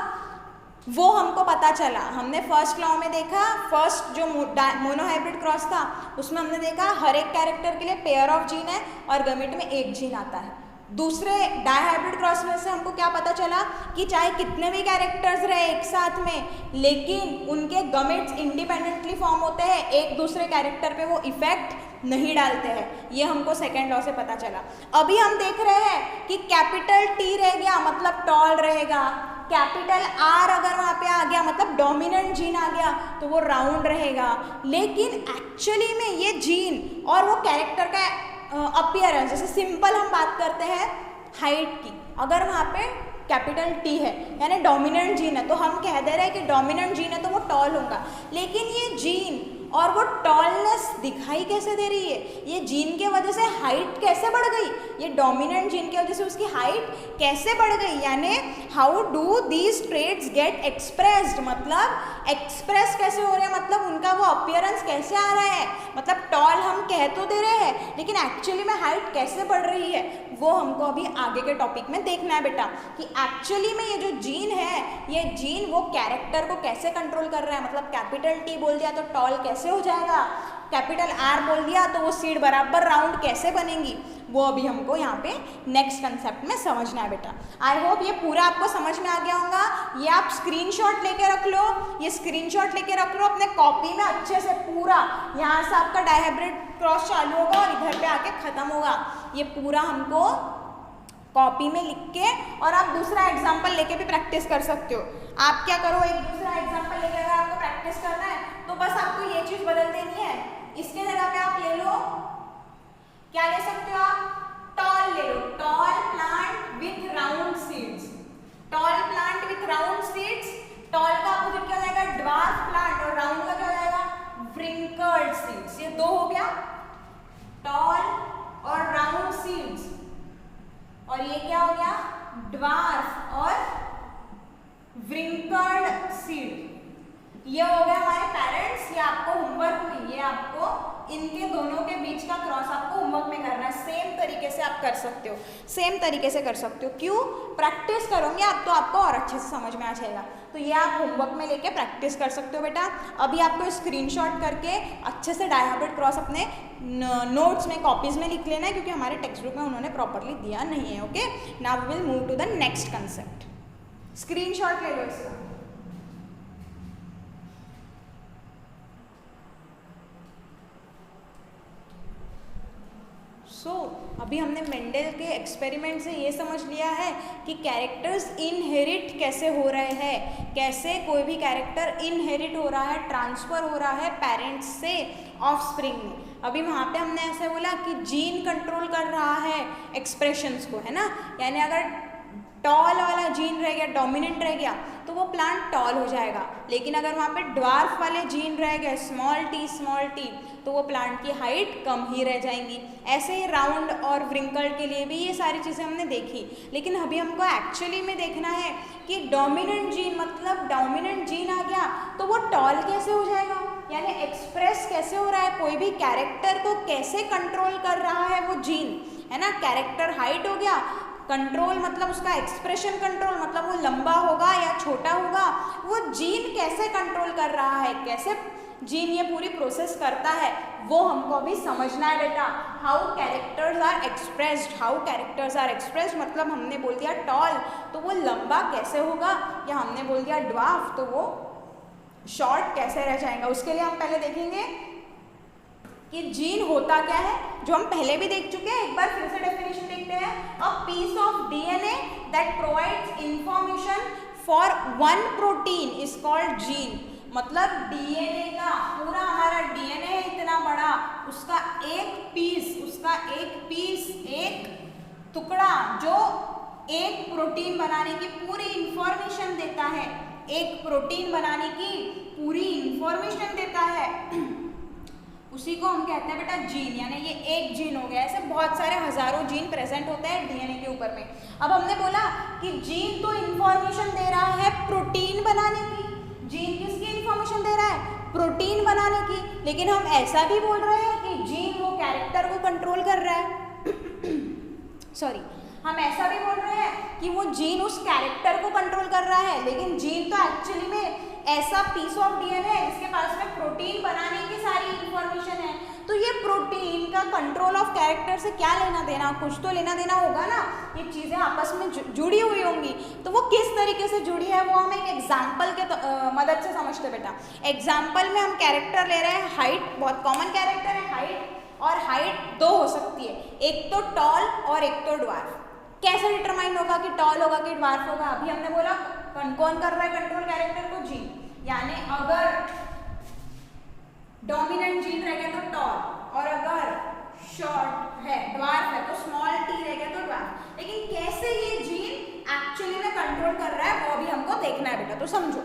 वो हमको पता चला। हमने फर्स्ट लॉ में देखा, फर्स्ट जो मोनोहाइब्रिड क्रॉस था उसमें हमने देखा हर एक कैरेक्टर के लिए पेयर ऑफ जीन है और गमिट में एक जीन आता है। दूसरे डायहाइब्रिड क्रॉस में से हमको क्या पता चला कि चाहे कितने भी कैरेक्टर्स रहे एक साथ में, लेकिन उनके गमिट्स इंडिपेंडेंटली फॉर्म होते हैं, एक दूसरे कैरेक्टर पे वो इफेक्ट नहीं डालते हैं। ये हमको सेकेंड लॉ से पता चला। अभी हम देख रहे हैं कि कैपिटल टी रह गया मतलब टॉल रहेगा, कैपिटल आर अगर वहाँ पे आ गया मतलब डोमिनेंट जीन आ गया तो वो राउंड रहेगा। लेकिन एक्चुअली में ये जीन और वो कैरेक्टर का अपीयरेंस, जैसे सिंपल हम बात करते हैं हाइट की, अगर वहाँ पे कैपिटल टी है यानी डोमिनेंट जीन है तो हम कह दे रहे हैं कि डोमिनेंट जीन है तो वो टॉल होगा। लेकिन ये जीन और वो टॉलनेस दिखाई कैसे दे रही है, ये जीन के वजह से हाइट कैसे बढ़ गई, ये डोमिनेंट जीन की वजह से उसकी हाइट कैसे बढ़ गई, यानी how do these traits get expressed, मतलब एक्सप्रेस कैसे हो रहे हैं, मतलब उनका वो अपीयरेंस कैसे आ रहा है, मतलब टॉल हम कह तो दे रहे हैं लेकिन एक्चुअली में हाइट कैसे बढ़ रही है, वो हमको अभी आगे के टॉपिक में देखना है बेटा कि एक्चुअली में ये जो जीन है, ये जीन वो कैरेक्टर को कैसे कंट्रोल कर रहा है। मतलब कैपिटल टी बोल दिया तो टॉल कैसे हो जाएगा, कैपिटल आर बोल दिया तो वो सीड बराबर राउंड कैसे बनेंगी, वो अभी हमको यहाँ पे नेक्स्ट कंसेप्ट में समझना है बेटा। आई होप ये पूरा आपको समझ में आ गया होगा। ये आप स्क्रीनशॉट लेके रख लो, ये स्क्रीनशॉट लेके रख लो अपने कॉपी में अच्छे से पूरा, यहाँ से आपका डायहाइब्रिड क्रॉस चालू होगा और इधर पे आके खत्म होगा। ये पूरा हमको कॉपी में लिख के, और आप दूसरा एग्जाम्पल लेके भी प्रैक्टिस कर सकते हो। आप क्या करो, एक दूसरा एग्जाम्पल लेके अगर आपको प्रैक्टिस करना है तो बस आपको ये चीज बदल देनी है, इसके जगह पे आप ले लो, क्या ले सकते हो आप, टॉल ले लो, tall plant with round seeds, tall plant with round seeds, tall का अपोजिट क्या हो जाएगा, ड्वार्फ प्लांट, और राउंड का क्या हो जाएगा, व्रिंकल्ड सीड्स। ये दो हो गया, टॉल और राउंड सीड्स, और ये क्या हो गया, ड्वार्फ और व्रिंकल्ड सीड। ये हो गया हमारे पेरेंट्स, ये आपको होमवर्क में, ये आपको इनके दोनों के बीच का क्रॉस आपको होमवर्क में करना है। सेम तरीके से आप कर सकते हो, सेम तरीके से कर सकते हो। क्यों? प्रैक्टिस करोगे आप तो आपको और अच्छे से समझ में आ जाएगा। तो ये आप होमवर्क में लेके प्रैक्टिस कर सकते हो बेटा। अभी आपको स्क्रीनशॉट करके अच्छे से डायहाब्रिड क्रॉस अपने नोट्स में, कॉपीज में लिख लेना है, क्योंकि हमारे टेक्स्ट बुक में उन्होंने प्रॉपरली दिया नहीं है। Okay, now we will move to the next concept. Screenshot ले लो इसका। अभी हमने मेंडल के एक्सपेरिमेंट से ये समझ लिया है कि कैरेक्टर्स इनहेरिट कैसे हो रहे हैं, कैसे कोई भी कैरेक्टर इनहेरिट हो रहा है, ट्रांसफ़र हो रहा है पेरेंट्स से ऑफस्प्रिंग में। अभी वहाँ पे हमने ऐसे बोला कि जीन कंट्रोल कर रहा है एक्सप्रेशंस को, है ना। यानी अगर टॉल वाला जीन रह गया, डोमिनेंट रह गया, तो वो प्लांट टॉल हो जाएगा। लेकिन अगर वहाँ पे ड्वार्फ वाले जीन रह गए, स्मॉल टी, तो वो प्लांट की हाइट कम ही रह जाएंगी। ऐसे ही राउंड और व्रिंकल्ड के लिए भी ये सारी चीज़ें हमने देखी। लेकिन अभी हमको एक्चुअली में देखना है कि डोमिनेंट जीन, मतलब डोमिनेंट जीन आ गया तो वो टॉल कैसे हो जाएगा, यानी एक्सप्रेस कैसे हो रहा है, कोई भी कैरेक्टर को कैसे कंट्रोल कर रहा है वो जीन, है ना। कैरेक्टर हाइट हो गया, कंट्रोल मतलब उसका एक्सप्रेशन कंट्रोल, मतलब वो लंबा होगा या छोटा होगा, वो जीन कैसे कंट्रोल कर रहा है, कैसे जीन ये पूरी प्रोसेस करता है, वो हमको अभी समझना है बेटा। How characters are expressed, how characters are expressed मतलब हमने बोल दिया टॉल तो वो लंबा कैसे होगा, या हमने बोल दिया ड्वार्फ तो वो शॉर्ट कैसे रह जाएगा। उसके लिए हम पहले देखेंगे कि जीन होता क्या है, जो हम पहले भी देख चुके हैं। एक बार फिर से डेफिनेशन देखते हैं। A piece of DNA that provides information for one protein is called gene. मतलब डीएनए का पूरा हमारा डीएनए है इतना बड़ा, उसका एक पीस, एक टुकड़ा जो एक प्रोटीन बनाने की पूरी इंफॉर्मेशन देता है, एक प्रोटीन बनाने की पूरी इंफॉर्मेशन देता है, उसी को हम कहते हैं बेटा जीन। यानी ये एक जीन हो गया। ऐसे बहुत सारे हजारों जीन प्रेजेंट होते हैं डीएनए के ऊपर में। अब हमने बोला कि जीन तो इंफॉर्मेशन दे रहा है प्रोटीन बनाने की। जीन किसकी इंफॉर्मेशन दे रहा है? प्रोटीन बनाने की। लेकिन हम ऐसा भी बोल रहे हैं कि जीन वो कैरेक्टर को कंट्रोल कर रहा है सॉरी, हम ऐसा भी बोल रहे हैं कि वो जीन उस कैरेक्टर को कंट्रोल कर रहा है। लेकिन जीन तो एक्चुअली में ऐसा पीस ऑफ डीएनए है जिसके पास में प्रोटीन बनाने की सारी इंफॉर्मेशन है। तो ये प्रोटीन का कंट्रोल ऑफ कैरेक्टर से क्या लेना देना, कुछ तो लेना देना होगा ना। ये चीज़ें आपस में जुड़ी हुई होंगी, तो वो किस तरीके से जुड़ी है वो हम एक एग्जाम्पल के मदद से समझते बेटा। एग्जाम्पल में हम कैरेक्टर ले रहे हैं हाइट, बहुत कॉमन कैरेक्टर है हाइट, और हाइट दो हो सकती है, एक तो टॉल और एक तो ड्वार्फ। कैसे डिटरमाइन होगा कि टॉल होगा कि ड्वार्फ होगा? अभी हमने बोला कौन कर रहा है कंट्रोल कैरेक्टर को? जीन। यानी अगर डोमिनेंट जीन रह गया तो टॉल, और अगर शॉर्ट है ड्वार्फ है तो स्मॉल टी रह गया तो ड्वार्फ। लेकिन कैसे ये जीन एक्चुअली में कंट्रोल कर रहा है वो अभी हमको देखना है बेटा। तो समझो,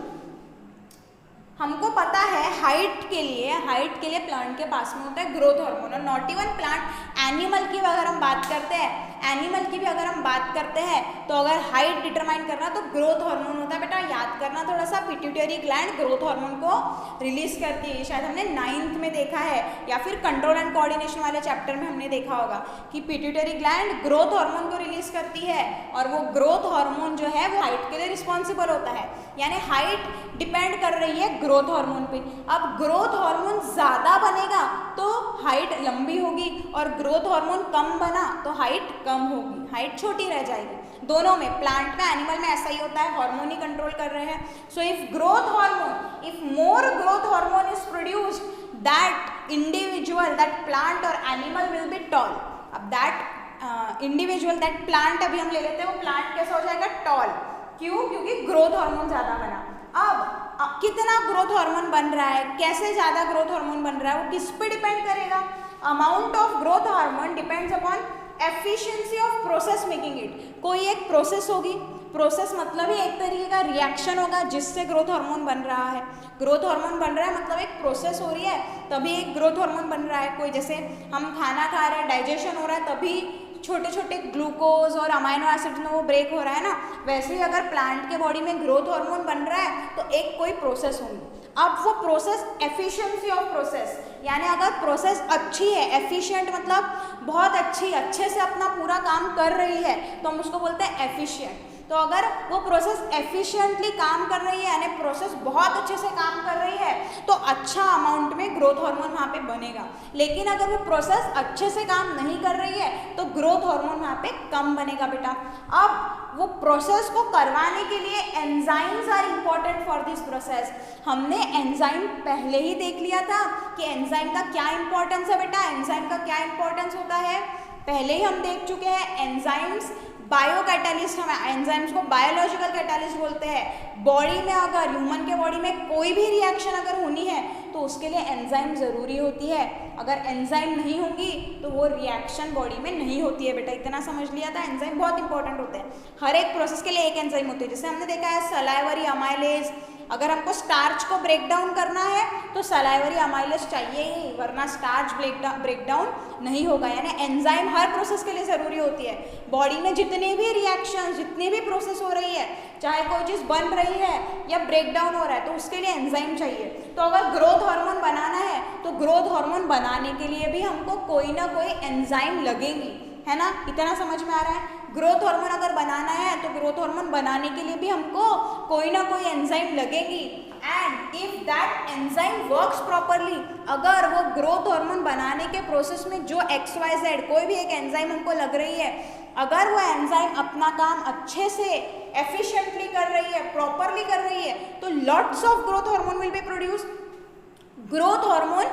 हमको पता है हाइट के लिए प्लांट के पास में होता है ग्रोथ हार्मोन। और नॉट इवन प्लांट, एनिमल की अगर हम बात करते हैं, एनिमल की भी अगर हम बात करते हैं तो अगर हाइट डिटरमाइन करना तो ग्रोथ हार्मोन होता है बेटा। याद करना थोड़ा सा, पिट्यूटरी ग्लैंड ग्रोथ हार्मोन को रिलीज करती है। शायद हमने 9th में देखा है या फिर कंट्रोल एंड कोऑर्डिनेशन वाले चैप्टर में हमने देखा होगा कि पिट्यूटरी ग्लैंड ग्रोथ हार्मोन को रिलीज करती है, और वो ग्रोथ हार्मोन जो है वो हाइट के लिए रिस्पॉन्सिबल होता है। यानी हाइट डिपेंड कर रही है ग्रोथ हार्मोन पे। अब ग्रोथ हार्मोन ज़्यादा बनेगा तो हाइट लंबी होगी, और ग्रोथ हार्मोन कम बना तो हाइट कम होगी, हाइट छोटी रह जाएगी। दोनों में, प्लांट में, एनिमल में ऐसा ही होता है, हार्मोन ही कंट्रोल कर रहे हैं। So if more growth hormone is produced, that individual, that plant और एनिमल विल बी टॉल। अब दैट इंडिविजुअल, दैट प्लांट अभी हम ले लेते हैं, वो प्लांट कैसा हो जाएगा? टॉल। क्यों? क्योंकि ग्रोथ हार्मोन ज़्यादा बना। अब कितना ग्रोथ हार्मोन बन रहा है, कैसे ज़्यादा ग्रोथ हार्मोन बन रहा है, वो किस पे डिपेंड करेगा? Amount of growth hormone depends upon efficiency of process making it. कोई एक प्रोसेस होगी, प्रोसेस मतलब ही एक तरीके का रिएक्शन होगा जिससे ग्रोथ हार्मोन बन रहा है। ग्रोथ हार्मोन बन रहा है मतलब एक प्रोसेस हो रही है, तभी एक ग्रोथ हार्मोन बन रहा है। कोई जैसे हम खाना खा रहे हैं, डाइजेशन हो रहा है, तभी छोटे छोटे ग्लूकोज और अमाइनो एसिड में वो ब्रेक हो रहा है ना, वैसे ही अगर प्लांट के बॉडी में ग्रोथ हार्मोन बन रहा है तो एक कोई प्रोसेस होगी। अब वो प्रोसेस एफिशिएंसी ऑफ प्रोसेस, यानी अगर प्रोसेस अच्छी है, एफिशिएंट मतलब बहुत अच्छे से अपना पूरा काम कर रही है तो हम उसको बोलते हैं एफिशिएंट। तो अगर वो प्रोसेस एफिशिएंटली काम कर रही है यानी प्रोसेस बहुत अच्छे से काम कर रही है तो अच्छा अमाउंट में ग्रोथ हार्मोन वहाँ पे बनेगा। लेकिन अगर वो प्रोसेस अच्छे से काम नहीं कर रही है तो ग्रोथ हार्मोन वहाँ पे कम बनेगा बेटा। अब वो प्रोसेस को करवाने के लिए enzymes are important for this process. हमने एंजाइम पहले ही देख लिया था कि एंजाइम का क्या इंपॉर्टेंस है बेटा, एंजाइम का क्या इंपॉर्टेंस होता है पहले ही हम देख चुके हैं। एंजाइम्स बायो कैटालिस्ट, हम एंजाइम्स को बायोलॉजिकल कैटालिस्ट बोलते हैं। बॉडी में अगर ह्यूमन के बॉडी में कोई भी रिएक्शन अगर होनी है तो उसके लिए एंजाइम ज़रूरी होती है। अगर एंजाइम नहीं होंगी तो वो रिएक्शन बॉडी में नहीं होती है बेटा, इतना समझ लिया था। एंजाइम बहुत इंपॉर्टेंट होते हैं, हर एक प्रोसेस के लिए एक एंजाइम होती है। जैसे हमने देखा है सलाइवरी अमाइलेज, अगर हमको स्टार्च को ब्रेक डाउन करना है तो सलाइवरी अमाइलेज चाहिए ही, वरना स्टार्च ब्रेक डाउन नहीं होगा। यानी एंजाइम हर प्रोसेस के लिए ज़रूरी होती है। बॉडी में जितने भी रिएक्शन, जितनी भी प्रोसेस हो रही है, चाहे कोई चीज़ बन रही है या ब्रेक डाउन हो रहा है तो उसके लिए एंजाइम चाहिए। तो अगर ग्रोथ हार्मोन बनाना है तो ग्रोथ हार्मोन बनाने के लिए भी हमको कोई ना कोई एंजाइम लगेंगी, है ना, इतना समझ में आ रहा है। ग्रोथ हार्मोन अगर बनाना है तो ग्रोथ हार्मोन बनाने के लिए भी हमको कोई ना कोई एंजाइम लगेगी। And if that enzyme works properly, अगर वो ग्रोथ हार्मोन बनाने के प्रोसेस में जो XYZ कोई भी एक एंजाइम हमको लग रही है, अगर वो एंजाइम अपना काम अच्छे से एफिशिएंटली कर रही है, प्रॉपरली कर रही है तो lots of growth hormone will be produce. Growth hormone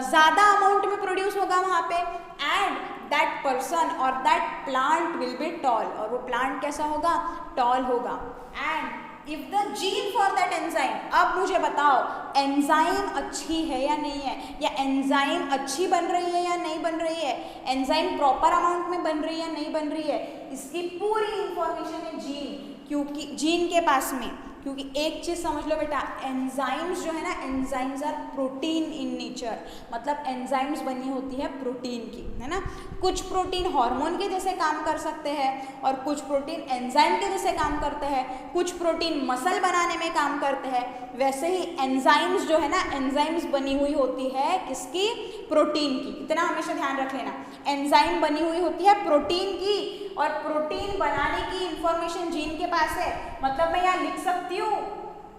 ज़्यादा अमाउंट में प्रोड्यूस होगा वहाँ पे एंड दैट पर्सन और that plant will be toll, और वो प्लांट कैसा होगा, टॉल होगा। And if the gene for that enzyme, अब मुझे बताओ एंजाइम अच्छी है या नहीं है, या एंजाइम अच्छी बन रही है या नहीं बन रही है, एंजाइम प्रॉपर अमाउंट में बन रही है या नहीं बन रही है, इसकी पूरी इंफॉर्मेशन है जीन, क्योंकि जीन के पास में। क्योंकि एक चीज़ समझ लो बेटा, एंजाइम्स जो है ना, enzymes are protein in nature, मतलब एंजाइम्स बनी होती है प्रोटीन की, है ना। कुछ प्रोटीन हार्मोन के जैसे काम कर सकते हैं और कुछ प्रोटीन एंजाइम के जैसे काम करते हैं, कुछ प्रोटीन मसल बनाने में काम करते हैं। वैसे ही एंजाइम्स जो है ना, एंजाइम्स बनी हुई होती है किसकी, प्रोटीन की, इतना हमेशा ध्यान रख लेना। एंजाइम बनी हुई होती है प्रोटीन की और प्रोटीन बनाने की इंफॉर्मेशन जीन के पास है। मतलब मैं यहाँ लिख सकती हूँ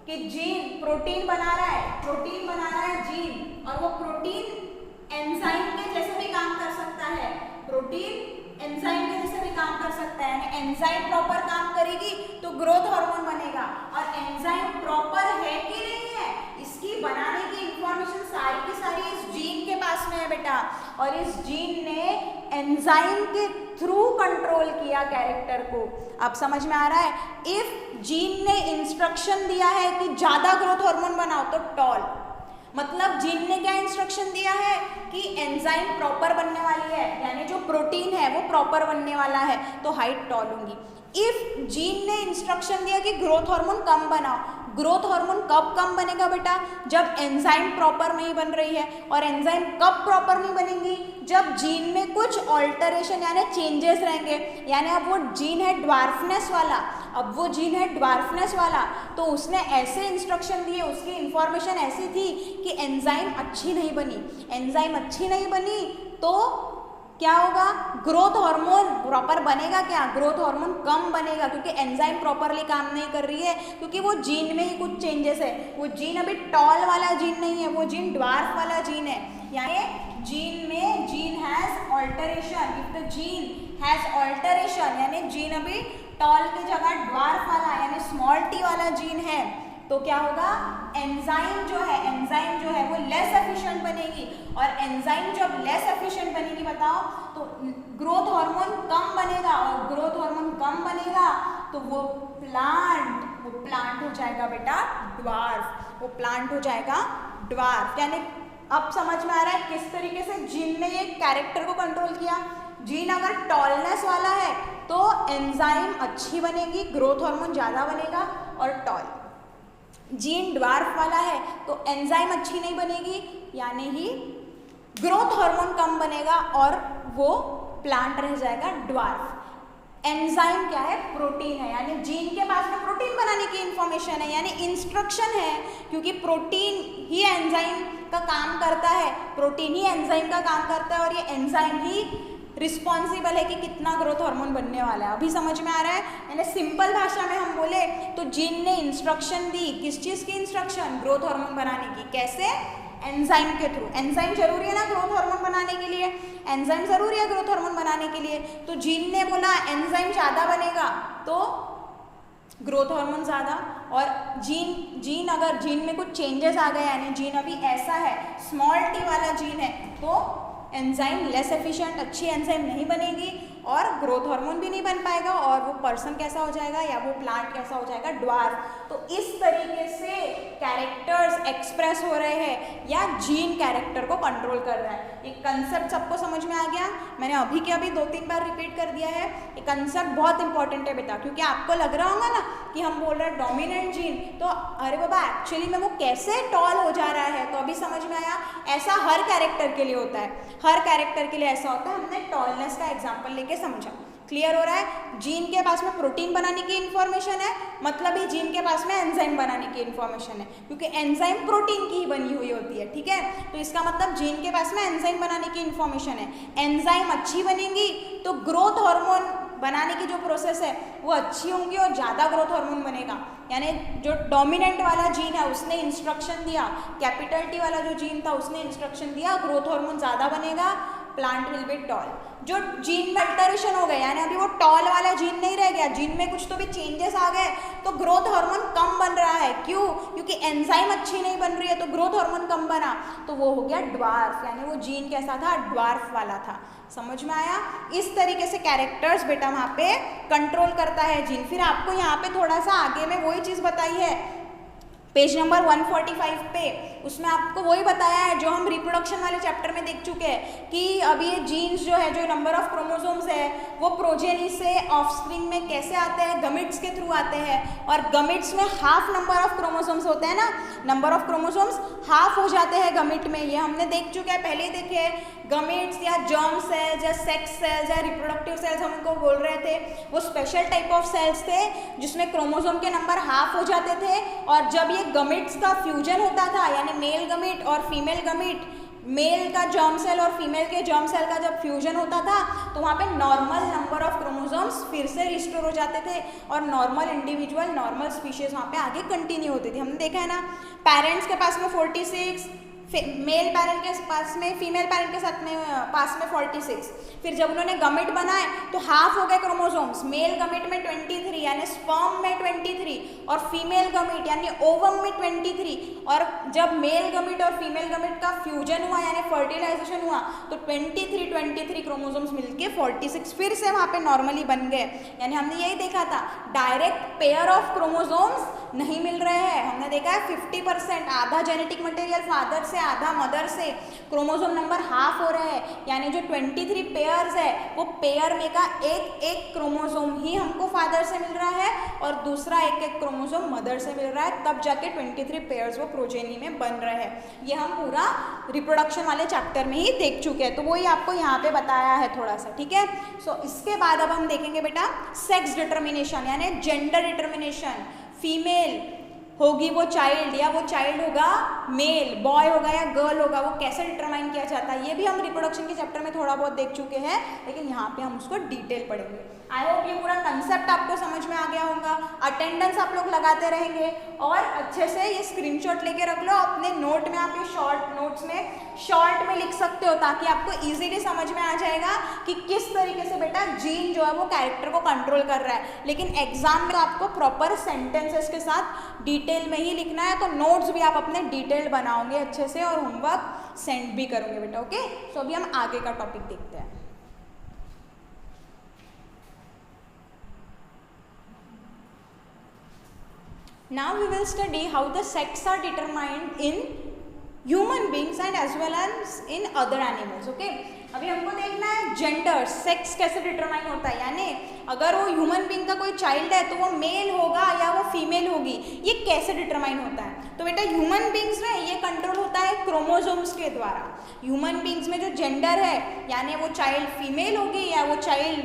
कि जीन प्रोटीन बना रहा है, प्रोटीन बना रहा है जीन, और वो प्रोटीन एंजाइम के जैसे भी काम कर सकता है, प्रोटीन एंजाइम के जैसे भी काम कर सकता है। एंजाइम प्रॉपर काम करेगी तो ग्रोथ हार्मोन बनेगा, और एंजाइम प्रॉपर है कि नहीं है इसकी बनाने की इंफॉर्मेशन सारी की सारी इस जीन के पास में है बेटा। और इस जीन ने एंजाइम के थ्रू कंट्रोल किया कैरेक्टर को। अब समझ में आ रहा है, इफ जीन ने इंस्ट्रक्शन दिया है कि ज़्यादा ग्रोथ हार्मोन बनाओ तो टॉल, मतलब जीन ने क्या इंस्ट्रक्शन दिया है कि एंजाइम प्रॉपर बनने वाली है, यानी जो प्रोटीन है वो प्रॉपर बनने वाला है तो हाइट टॉल होंगी। इफ जीन ने इंस्ट्रक्शन दिया कि ग्रोथ हार्मोन कम बनाओ, ग्रोथ हार्मोन कब कम बनेगा बेटा, जब एंजाइम प्रॉपर नहीं बन रही है। और एंजाइम कब प्रॉपर नहीं बनेंगी, जब जीन में कुछ ऑल्टरेशन यानी चेंजेस रहेंगे। यानी अब वो जीन है ड्वार्फनेस वाला, अब वो जीन है ड्वार्फनेस वाला, तो उसने ऐसे इंस्ट्रक्शन दिए, उसकी इंफॉर्मेशन ऐसी थी कि एंजाइम अच्छी नहीं बनी। एंजाइम अच्छी नहीं बनी तो क्या होगा, ग्रोथ हार्मोन प्रॉपर बनेगा क्या, ग्रोथ हार्मोन कम बनेगा, क्योंकि एंजाइम प्रॉपरली काम नहीं कर रही है, क्योंकि वो जीन में ही कुछ चेंजेस है। वो जीन अभी टॉल वाला जीन नहीं है, वो जीन ड्वार्फ वाला जीन है। यानी जीन में gene has alteration, if the gene has alteration यानी जीन अभी टॉल की जगह ड्वार्फ वाला यानी स्मॉल टी वाला जीन है, तो क्या होगा, एंजाइम जो है वो लेस एफिशिएंट बनेगी। और एंजाइम जब लेस एफिशिएंट बनेगी बताओ तो ग्रोथ हार्मोन कम बनेगा, और ग्रोथ हार्मोन कम बनेगा तो वो प्लांट हो जाएगा बेटा ड्वार्फ, वो प्लांट हो जाएगा ड्वार्फ। यानी अब समझ में आ रहा है किस तरीके से जीन ने ये कैरेक्टर को कंट्रोल किया। जीन अगर टॉलनेस वाला है तो एंजाइम अच्छी बनेगी, ग्रोथ हार्मोन ज़्यादा बनेगा और टॉल। जीन ड्वार्फ वाला है तो एंजाइम अच्छी नहीं बनेगी, यानी ही ग्रोथ हार्मोन कम बनेगा और वो प्लांट रह जाएगा ड्वार्फ। एंजाइम क्या है? प्रोटीन है, यानी जीन के पास में प्रोटीन बनाने की इंफॉर्मेशन है, यानी इंस्ट्रक्शन है, क्योंकि प्रोटीन ही एंजाइम का काम करता है, प्रोटीन ही एंजाइम का काम करता है, और ये एंजाइम ही रिस्पॉन्सिबल है कि कितना ग्रोथ हार्मोन बनने वाला है। अभी समझ में आ रहा है? यानी सिंपल भाषा में हम बोले तो जीन ने इंस्ट्रक्शन दी, किस चीज़ की इंस्ट्रक्शन? ग्रोथ हार्मोन बनाने की। कैसे? एंजाइम के थ्रू। एंजाइम जरूरी है ना ग्रोथ हार्मोन बनाने के लिए, एंजाइम जरूरी है ग्रोथ हार्मोन बनाने के लिए। तो जीन ने बोला एंजाइम ज़्यादा बनेगा तो ग्रोथ हार्मोन ज़्यादा, और जीन अगर जीन में कुछ चेंजेस आ गए, यानी जीन अभी ऐसा है, स्मॉल टी वाला जीन है, तो एंजाइम लेस एफिशिएंट, अच्छी एंजाइम नहीं बनेगी और ग्रोथ हार्मोन भी नहीं बन पाएगा, और वो पर्सन कैसा हो जाएगा या वो प्लांट कैसा हो जाएगा? ड्वार्फ। तो इस तरीके से कैरेक्टर्स एक्सप्रेस हो रहे हैं या जीन कैरेक्टर को कंट्रोल कर रहा है। ये कंसेप्ट सबको समझ में आ गया? मैंने अभी के अभी 2-3 बार रिपीट कर दिया है। ये कंसेप्ट बहुत इंपॉर्टेंट है बेटा, क्योंकि आपको लग रहा होगा ना कि हम बोल रहे हैं डोमिनेंट जीन, तो अरे बाबा एक्चुअली में वो कैसे टॉल हो जा रहा है, तो अभी समझ में आया। ऐसा हर कैरेक्टर के लिए होता है, हर कैरेक्टर के लिए ऐसा होता है। हमने टॉलनेस का एग्जाम्पल लेके समझा। क्लियर हो रहा है? जीन के पास में प्रोटीन बनाने की इंफॉर्मेशन है, मतलब ही जीन के पास में एंजाइम बनाने की इंफॉर्मेशन है, क्योंकि एंजाइम प्रोटीन की ही बनी हुई होती है। ठीक है, तो इसका मतलब जीन के पास में एंजाइम बनाने की इंफॉर्मेशन है। एंजाइम अच्छी बनेंगी तो ग्रोथ हार्मोन बनाने की जो प्रोसेस है वो अच्छी होंगी और ज़्यादा ग्रोथ हार्मोन बनेगा। यानी जो डोमिनेंट वाला जीन है उसने इंस्ट्रक्शन दिया, कैपिटल टी वाला जो जीन था उसने इंस्ट्रक्शन दिया, ग्रोथ हार्मोन ज़्यादा बनेगा, प्लांट विल बी टॉल। जो जीन में अल्टरेशन हो गया, यानी अभी वो टॉल वाला जीन नहीं रह गया, जीन में कुछ तो भी चेंजेस आ गए, तो ग्रोथ हार्मोन कम बन रहा है। क्यों? क्योंकि एंजाइम अच्छी नहीं बन रही है, तो ग्रोथ हार्मोन कम बना, तो वो हो गया ड्वार्फ। यानी वो जीन कैसा था? ड्वार्फ वाला था। समझ में आया? इस तरीके से कैरेक्टर्स बेटा वहाँ पे कंट्रोल करता है जीन। फिर आपको यहाँ पे थोड़ा सा आगे में वही चीज़ बताई है, पेज नंबर 145 पे, उसमें आपको वही बताया है जो हम रिप्रोडक्शन वाले चैप्टर में देख चुके हैं कि अभी ये जीन्स जो है, जो नंबर ऑफ क्रोमोसोम्स है, वो प्रोजेनी से ऑफस्प्रिंग में कैसे आते हैं? गमिट्स के थ्रू आते हैं, और गमिट्स में हाफ नंबर ऑफ क्रोमोसोम्स होते हैं ना, नंबर ऑफ क्रोमोसोम्स हाफ हो जाते हैं गमिट में। ये हमने देख चुके हैं, पहले ही देखे हैं। गमिट्स या जर्म सेल्स या सेक्स सेल्स या रिप्रोडक्टिव सेल्स हम उनको बोल रहे थे, वो स्पेशल टाइप ऑफ सेल्स थे जिसमें क्रोमोसोम के नंबर हाफ हो जाते थे, और जब ये गमिट्स का फ्यूजन होता था, यानी मेल गमिट और फीमेल गमिट, मेल का जर्म सेल और फीमेल के जर्म सेल का जब फ्यूजन होता था, तो वहाँ पे नॉर्मल नंबर ऑफ क्रोमोसोम्स फिर से रिस्टोर हो जाते थे और नॉर्मल इंडिविजुअल, नॉर्मल स्पीशीज वहाँ पे आगे कंटिन्यू होती थी। हमने देखा है ना, पेरेंट्स के पास में 46, मेल पेरेंट के पास में, फीमेल पेरेंट के साथ में पास में 46। फिर जब उन्होंने गमिट बनाए तो हाफ हो गए क्रोमोसोम्स, मेल गमिट में 23 यानी स्पर्म में 23 और फीमेल गमिट यानी ओवम में 23, और जब मेल गमिट और फीमेल गमिट का फ्यूजन हुआ यानी फर्टिलाइजेशन हुआ तो 23 क्रोमोसोम्स मिलके 46 फिर से वहाँ पे नॉर्मली बन गए। यानी हमने यही देखा था, डायरेक्ट पेयर ऑफ क्रोमोसोम्स नहीं मिल रहे हैं। हमने देखा है 50%, आधा जेनेटिक मटेरियल फादर से, आधा मदर से, क्रोमोसोम नंबर हाफ हो रहे हैं, यानी जो 23 पेयर्स है वो पेयर में का एक क्रोमोसोम ही हमको फादर से मिल रहा है और दूसरा एक क्रोमोसोम मदर से मिल रहा है, तब जाके 23 पेयर्स वो प्रोजेनी में बन रहे हैं। ये हम पूरा रिप्रोडक्शन वाले चैप्टर में ही देख चुके हैं, तो वही आपको यहाँ पे बताया है थोड़ा सा। ठीक है, सो इसके बाद अब हम देखेंगे बेटा सेक्स डिटर्मिनेशन, यानी जेंडर डिटर्मिनेशन। फीमेल होगी वो चाइल्ड, या वो चाइल्ड होगा मेल, बॉय होगा या गर्ल होगा, वो कैसे डिटरमाइन किया जाता है, ये भी हम रिप्रोडक्शन के चैप्टर में थोड़ा बहुत देख चुके हैं, लेकिन यहाँ पे हम उसको डिटेल पढ़ेंगे। आई होप ये पूरा कंसेप्ट आपको समझ में आ गया होगा। अटेंडेंस आप लोग लगाते रहेंगे और अच्छे से ये स्क्रीनशॉट लेके रख लो अपने नोट में, आप ये शॉर्ट नोट्स में शॉर्ट में लिख सकते हो, ताकि आपको इजीली समझ में आ जाएगा कि किस तरीके से बेटा जीन जो है वो कैरेक्टर को कंट्रोल कर रहा है। लेकिन एग्जाम में आपको प्रॉपर सेंटेंसेस के साथ डिटेल में ही लिखना है, तो नोट्स भी आप अपने डिटेल बनाओगे अच्छे से और होमवर्क सेंड भी करोगे बेटा। ओके, सो अभी हम आगे का टॉपिक देखते हैं। Now we will study how the sex are determined in human beings and as well as in other animals. Okay, अभी हमको देखना है जेंडर, सेक्स कैसे डिटरमाइन होता है, यानी अगर वो ह्यूमन बीइंग का कोई चाइल्ड है तो वो मेल होगा या वो फीमेल होगी, ये कैसे डिटरमाइन होता है। तो बेटा ह्यूमन बीइंग्स में ये कंट्रोल होता है क्रोमोसोम्स के द्वारा। ह्यूमन बीइंग्स में जो जेंडर है, यानी वो चाइल्ड फीमेल होगी या वो चाइल्ड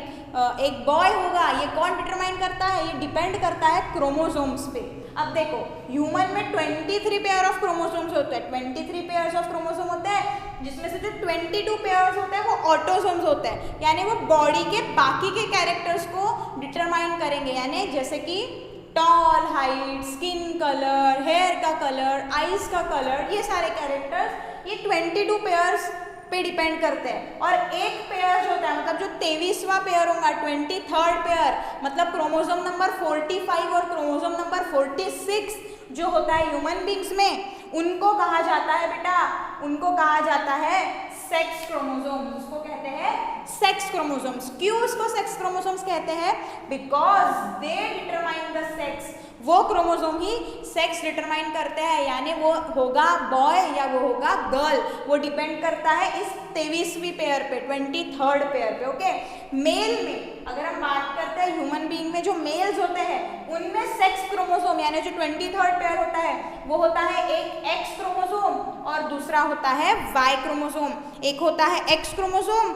एक बॉय होगा, ये कौन डिटरमाइन करता है, ये डिपेंड करता है क्रोमोसोम्स पे। अब देखो ह्यूमन में 23 पेयर ऑफ क्रोमोसोम्स होते हैं, 23 पेयर्स ऑफ क्रोमोसोम होते हैं, जिसमें से जो 22 पेयर्स होते हैं वो ऑटोसोम्स होते हैं, यानी वो बॉडी के बाकी के कैरेक्टर्स को डिटरमाइन करेंगे, यानी जैसे कि tall, height, skin colour, hair का कलर, आईज का कलर, ये सारे कैरेक्टर्स ये 22 पेयर्स पे डिपेंड करते हैं। और एक पेयर जो होता है, मतलब जो 23वां पेयर होगा, 23rd पेयर, मतलब क्रोमोसोम नंबर 45 और क्रोमोसोम नंबर 46 जो होता है ह्यूमन बीइंग्स में, उनको कहा जाता है बेटा, उनको कहा जाता है सेक्स क्रोमोसोम्स। उसको कहते हैं सेक्स क्रोमोसोम्स। क्यों इसको सेक्स क्रोमोसोम्स कहते हैं? Because they determine the sex. वो क्रोमोसोम ही सेक्स डिटरमाइन करते हैं, यानी वो होगा बॉय या वो होगा गर्ल, वो डिपेंड करता है इस 23वीं पेयर पे, 23rd पेयर पे। ओके, मेल में अगर हम बात करते हैं ह्यूमन बीइंग में जो मेल्स होते हैं उनमें सेक्स क्रोमोसोम यानी जो 23rd पेयर होता है वो होता है एक एक्स क्रोमोसोम और दूसरा होता है वाई क्रोमोसोम। एक होता है एक्स क्रोमोसोम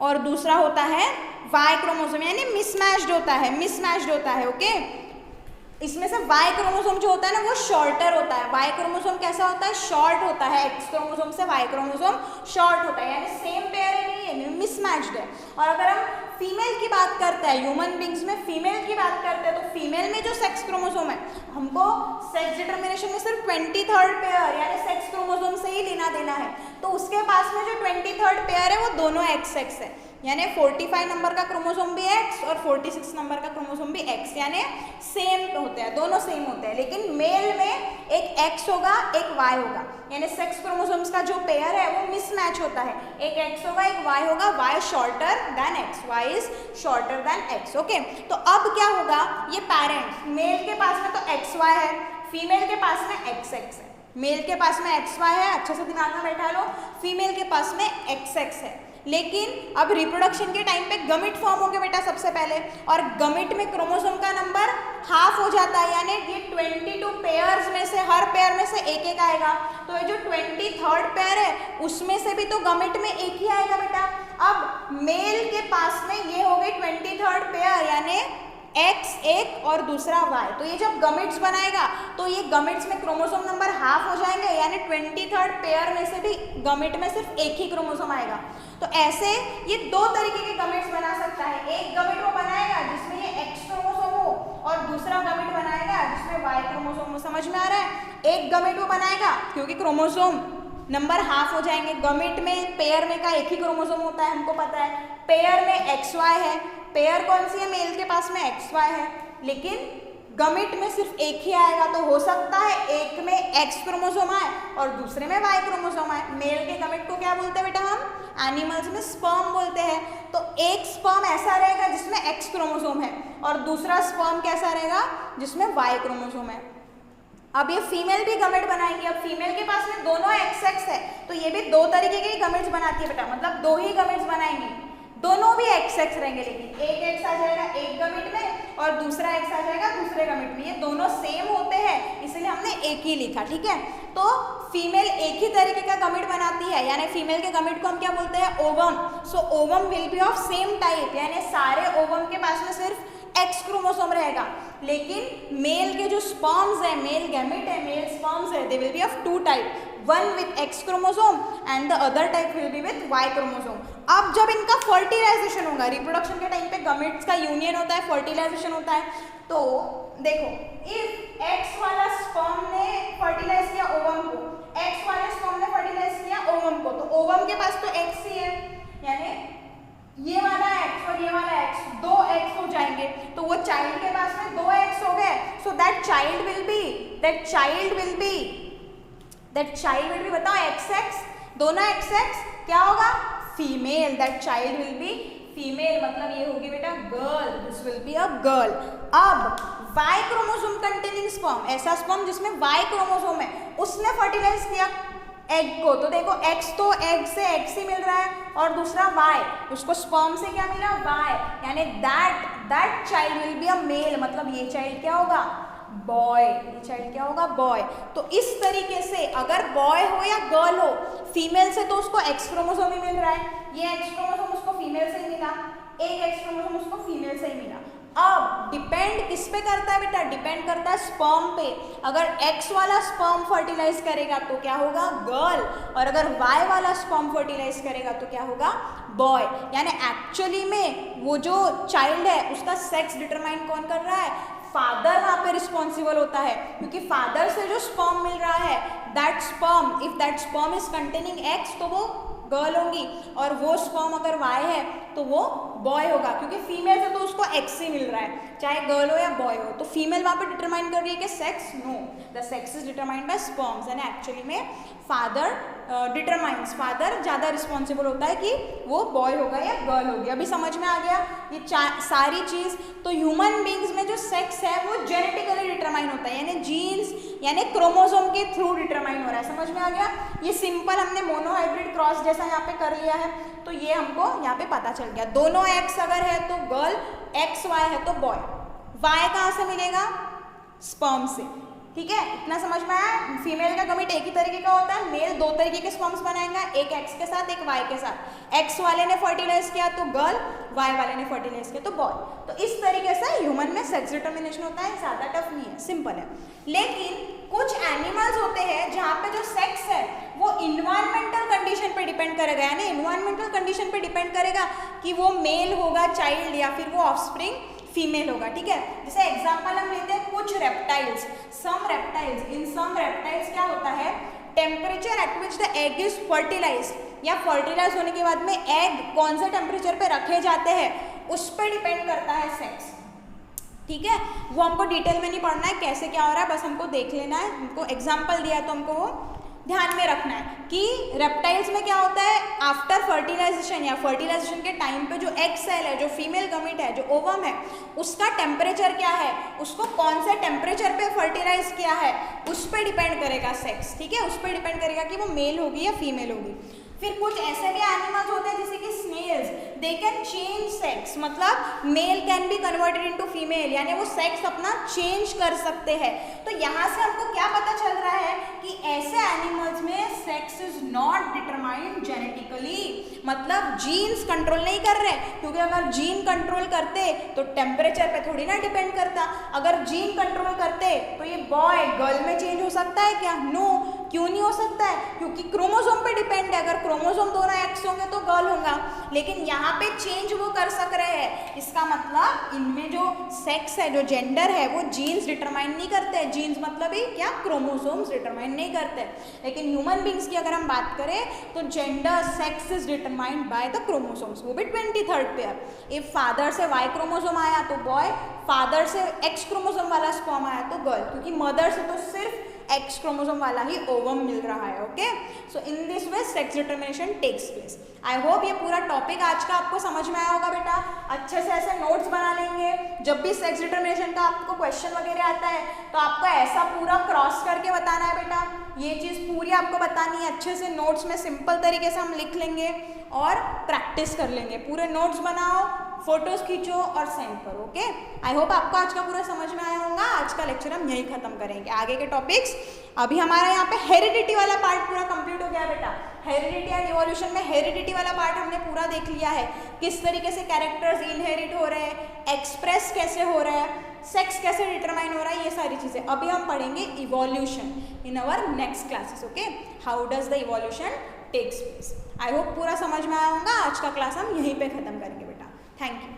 और दूसरा होता है वाई क्रोमोसोम, यानी मिसमैच्ड होता है, मिसमैच्ड होता है। ओके, इसमें से वाई क्रोमोसोम जो होता है ना वो शॉर्टर होता है। वाई क्रोमोसोम कैसा होता है? शॉर्ट होता है। एक्स क्रोमोसोम से वाई क्रोमोसोम शॉर्ट होता है, यानी सेम पेयर है, नहीं है, मिसमैच्ड है। और अगर हम फीमेल की बात करते हैं, ह्यूमन बीइंग्स में फीमेल की बात करते हैं, तो फीमेल में जो सेक्स क्रोमोसोम है, हमको सेक्स डिटर्मिनेशन में सिर्फ 23rd पेयर यानी सेक्स क्रोमोसोम से ही लेना देना है। तो उसके पास में जो 23rd पेयर है वो दोनों एक्स एक्स है, यानी 45 नंबर का क्रोमोसोम भी एक्स और 46 नंबर का क्रोमोसोम भी एक्स, यानी सेम होते हैं, दोनों सेम होते हैं। लेकिन मेल में एक एक्स होगा एक वाई होगा, यानी सेक्स क्रोमोसोम्स का जो पेयर है वो मिसमैच होता है। एक एक्स होगा एक वाई होगा, Y shorter than X, Y is shorter than X. Okay, तो अब क्या होगा, ये पेरेंट्स, मेल के पास में तो एक्स वाई है, फीमेल के पास में एक्स एक्स है। मेल के पास में एक्स वाई है, अच्छे से दिमाग में बैठा लो, फीमेल के पास में एक्स एक्स है। लेकिन अब रिप्रोडक्शन के टाइम पे गमिट फॉर्म होंगे बेटा सबसे पहले, और गमिट में क्रोमोसोम का नंबर हाफ हो जाता है, यानी ये 22 पेयर्स में से हर पेयर में से एक एक आएगा। तो ये जो 23rd पेयर है उसमें से भी तो गमिट में एक ही आएगा बेटा। अब मेल के पास में ये हो गई 23rd पेयर, यानी एक्स एक और दूसरा वाई। तो ये जब गमिट्स बनाएगा तो ये गमिट्स में क्रोमोसोम नंबर हाफ हो जाएंगे, यानी 23rd पेयर में से भी गमिट में सिर्फ एक ही क्रोमोसोम आएगा। तो ऐसे ये दो तरीके के गमिट्स बना सकता है। एक गमिट वो बनाएगा जिसमें ये एक्स क्रोमोसोम हो और दूसरा गमिट बनाएगा जिसमें वाई क्रोमोसोम हो। समझ में आ रहा है? एक गमिट वो बनाएगा क्योंकि क्रोमोसोम नंबर हाफ हो जाएंगे। गमिट में पेयर में का एक ही क्रोमोसोम होता है, हमको पता है। पेयर में एक्स वाई है, पेयर कौन सी है? मेल के पास में एक्स वाई है, लेकिन गमिट में सिर्फ एक ही आएगा। तो हो सकता है एक में एक्स क्रोमोसोम आए और दूसरे में वाई क्रोमोसोम आए। मेल के गमिट को क्या बोलते हैं बेटा? हम एनिमल्स में स्पर्म बोलते हैं। तो एक स्पर्म ऐसा रहेगा जिसमें एक्स क्रोमोसोम है और दूसरा स्पर्म कैसा रहेगा? जिसमें वाई क्रोमोसोम है। अब ये फीमेल भी गमिट बनाएंगी। अब फीमेल के पास में दोनों एक्स एक्स है, तो ये भी दो तरीके के गमिट्स बनाती है बेटा, मतलब दो ही गमिट्स बनाएंगी, दोनों भी एक्स एक्स रहेंगे, लेकिन एक एक्स आ जाएगा एक गमिट में और दूसरा एक्स आ जाएगा दूसरे गमिट में। ये दोनों सेम होते हैं इसलिए हमने एक ही लिखा, ठीक है। तो फीमेल एक ही तरीके का गमिट बनाती है, यानी फीमेल के गमिट को हम क्या बोलते हैं? Ovum. So ovum will be of same type, यानी सारे ओवम के पास में सिर्फ एक्स क्रोमोसोम रहेगा। लेकिन मेल के जो स्पर्म्स है, मेल गैमेट है, मेल स्पर्म्स है, they will be of two type, one with X chromosome and the other type will be with Y chromosome. अब जब इनका फर्टिलाइजेशन होगा, रिप्रोडक्शन के टाइम पे गमिट्स का यूनियन होता है, फर्टिलाइजेशन होता है। तो देखो, इफ एक्स वाला स्पर्म ने फर्टिलाइज किया ओवम को, एक्स वाले स्पर्म ने फर्टिलाइज किया ओवम को, तो ओवम के पास तो एक्स ही है, यानी ये वाला एक्स और ये वाला एक्स, दो एक्स हो जाएंगे। तो वो चाइल्ड के पास में दो एक्स हो गए। So that child will B बताओ एक्स एक्स, दोनों एक्स एक्स क्या होगा? Female. That child will B female, मतलब ये होगी बेटा girl, this will be a girl. अब वाई क्रोमोसोम कंटेनिंग स्पर्म, ऐसा स्पर्म जिसमें वाई क्रोमोसोम है, उसने फर्टिलाइज किया, एग को, तो देखो एक्स तो एग से एक्स ही मिल रहा है, और दूसरा वाई, उसको स्पर्म से क्या मिला, वाई, यानी that child will be a male, मतलब ये चाइल्ड क्या होगा, बॉय, ये चाइल्ड क्या होगा, बॉय। तो इस तरीके से अगर बॉय हो या गर्ल हो, फीमेल से तो उसको एक्स क्रोमोसोम ही मिल रहा है, ये एक्स क्रोमोसोम उसको फीमेल से ही मिला, एक एक्स क्रोमोसोम उसको फीमेल से ही मिला। अब डिपेंड किस पे करता है बेटा, डिपेंड करता है स्पर्म पे। अगर एक्स वाला स्पर्म फर्टिलाइज करेगा तो क्या होगा, गर्ल, और अगर वाई वाला स्पर्म फर्टिलाइज करेगा तो क्या होगा, बॉय। यानी एक्चुअली में वो जो चाइल्ड है उसका सेक्स डिटरमाइन कौन कर रहा है, फादर वहाँ पे रिस्पॉन्सिबल होता है, क्योंकि फादर से जो स्पर्म मिल रहा है, that sperm, if that sperm is containing x, तो वो गर्ल होगी, और वो स्पर्म अगर वाई है तो वो बॉय होगा, क्योंकि फीमेल से तो उसको एक्स ही मिल रहा है, चाहे गर्ल हो या बॉय हो। तो फीमेल वहाँ पे डिटरमाइन कर रही है कि sex, no, the sex is determined by sperms, and actually में फादर डिटरमाइंस, फादर ज़्यादा रिस्पॉन्सिबल होता है कि वो बॉय होगा या गर्ल होगी। अभी समझ में आ गया ये सारी चीज़। तो ह्यूमन बींग्स में जो सेक्स है वो जेनेटिकली डिटरमाइन होता है, यानी जीन्स यानी क्रोमोसोम के थ्रू डिटरमाइन हो रहा है। समझ में आ गया, ये सिंपल हमने मोनोहाइब्रिड क्रॉस जैसा यहाँ पे कर लिया है, तो ये हमको यहाँ पे पता चल गया। दोनों एक्स अगर है तो गर्ल, एक्स वाई है तो बॉय। वाई कहाँ से मिलेगा, स्पर्म से, ठीक है, इतना समझ में आया। फीमेल का गमीट एक ही तरीके का होता है, मेल दो तरीके के स्पर्म्स बनाएगा, एक एक्स के साथ एक वाई के साथ। एक्स वाले ने फर्टिलाइज किया तो गर्ल, वाई वाले ने फर्टिलाइज किया तो बॉय। तो इस तरीके से ह्यूमन में सेक्स डिटर्मिनेशन होता है, ज़्यादा टफ नहीं है, सिंपल है। लेकिन कुछ एनिमल्स होते हैं जहाँ पे जो सेक्स है वो इन्वायरमेंटल कंडीशन पे डिपेंड करेगा, यानी इन्वायरमेंटल कंडीशन पे डिपेंड करेगा कि वो मेल होगा चाइल्ड या फिर वो ऑफस्प्रिंग फीमेल होगा, ठीक है। जैसे एग्जांपल हम लेते हैं कुछ reptiles, some reptiles, in some reptiles क्या होता है, temperature at which the egg is fertilised, या फर्टिलाइज होने के बाद में एग कौन से टेम्परेचर पे रखे जाते हैं उस पर डिपेंड करता है सेक्स, ठीक है। वो हमको डिटेल में नहीं पढ़ना है कैसे क्या हो रहा है, बस हमको देख लेना है। हमको एग्जाम्पल दिया है तो हमको वो ध्यान में रखना है कि रेप्टाइल्स में क्या होता है, आफ्टर फर्टिलाइजेशन या फर्टिलाइजेशन के टाइम पे जो एग सेल है, जो फीमेल गमीट है, जो ओवम है, उसका टेम्परेचर क्या है, उसको कौन से टेम्परेचर पे फर्टिलाइज किया है उस पर डिपेंड करेगा सेक्स, ठीक है। उस पर डिपेंड करेगा कि वो मेल होगी या फीमेल होगी। फिर कुछ ऐसे भी एनिमल्स होते हैं जैसे कि snails, they can change sex, मतलब male can be converted into female, यानी वो सेक्स अपना चेंज कर सकते हैं। तो यहाँ से हमको क्या पता चल रहा है कि ऐसे एनिमल्स में sex is not determined genetically, मतलब जीन्स कंट्रोल नहीं कर रहे, क्योंकि अगर जीन कंट्रोल करते तो टेम्परेचर पे थोड़ी ना डिपेंड करता। अगर जीन कंट्रोल करते तो ये बॉय गर्ल में चेंज हो सकता है क्या, नो, क्यों नहीं हो सकता है, क्योंकि क्रोमोसोम पे डिपेंड है। अगर क्रोमोसोम दोनों एक्स होंगे तो गर्ल होगा, लेकिन यहाँ पे चेंज वो कर सक रहे हैं। इसका मतलब इनमें जो सेक्स है, जो जेंडर है, वो जीन्स डिटरमाइन नहीं करते। जीन्स मतलब ही क्या, क्रोमोसोम्स डिटरमाइन नहीं करते। लेकिन ह्यूमन बींग्स की अगर हम बात करें तो gender, sex is determined by the chromosomes, वो भी 23rd पेयर। इफ फादर से वाई क्रोमोसोम आया तो बॉय, फादर से एक्स क्रोमोसोम वाला स्पर्म आया तो गर्ल, क्योंकि मदर से तो सिर्फ एक्स क्रोमोसोम वाला ही ओवम मिल रहा है, okay. So in this way sex determination takes place. I hope ये पूरा टॉपिक आज का आपको समझ में आया होगा बेटा। अच्छे से ऐसे नोट्स बना लेंगे, जब भी सेक्स डिटरमिनेशन का आपको क्वेश्चन वगैरह आता है तो आपको ऐसा पूरा क्रॉस करके बताना है बेटा, ये चीज़ पूरी आपको बतानी है। अच्छे से नोट्स में सिंपल तरीके से हम लिख लेंगे और प्रैक्टिस कर लेंगे। पूरे नोट्स बनाओ, फोटोज खींचो और सेंड करो, ओके। आई होप आपको आज का पूरा समझ में आया होगा। आज का लेक्चर हम यहीं खत्म करेंगे। आगे के टॉपिक्स, अभी हमारा यहाँ पे हेरिडिटी वाला पार्ट पूरा कंप्लीट हो गया बेटा। हेरिडिटी एंड इवोल्यूशन में हेरिडिटी वाला पार्ट हमने पूरा देख लिया है, किस तरीके से कैरेक्टर्स इनहेरिट हो रहे हैं, एक्सप्रेस कैसे हो रहा है, सेक्स कैसे डिटरमाइन हो रहा है, ये सारी चीज़ें। अभी हम पढ़ेंगे evolution in our next classes, okay. How does the evolution takes place. I hope पूरा समझ में आया होगा। आज का क्लास हम यहीं पे ख़त्म करेंगे बेटा। Thank you.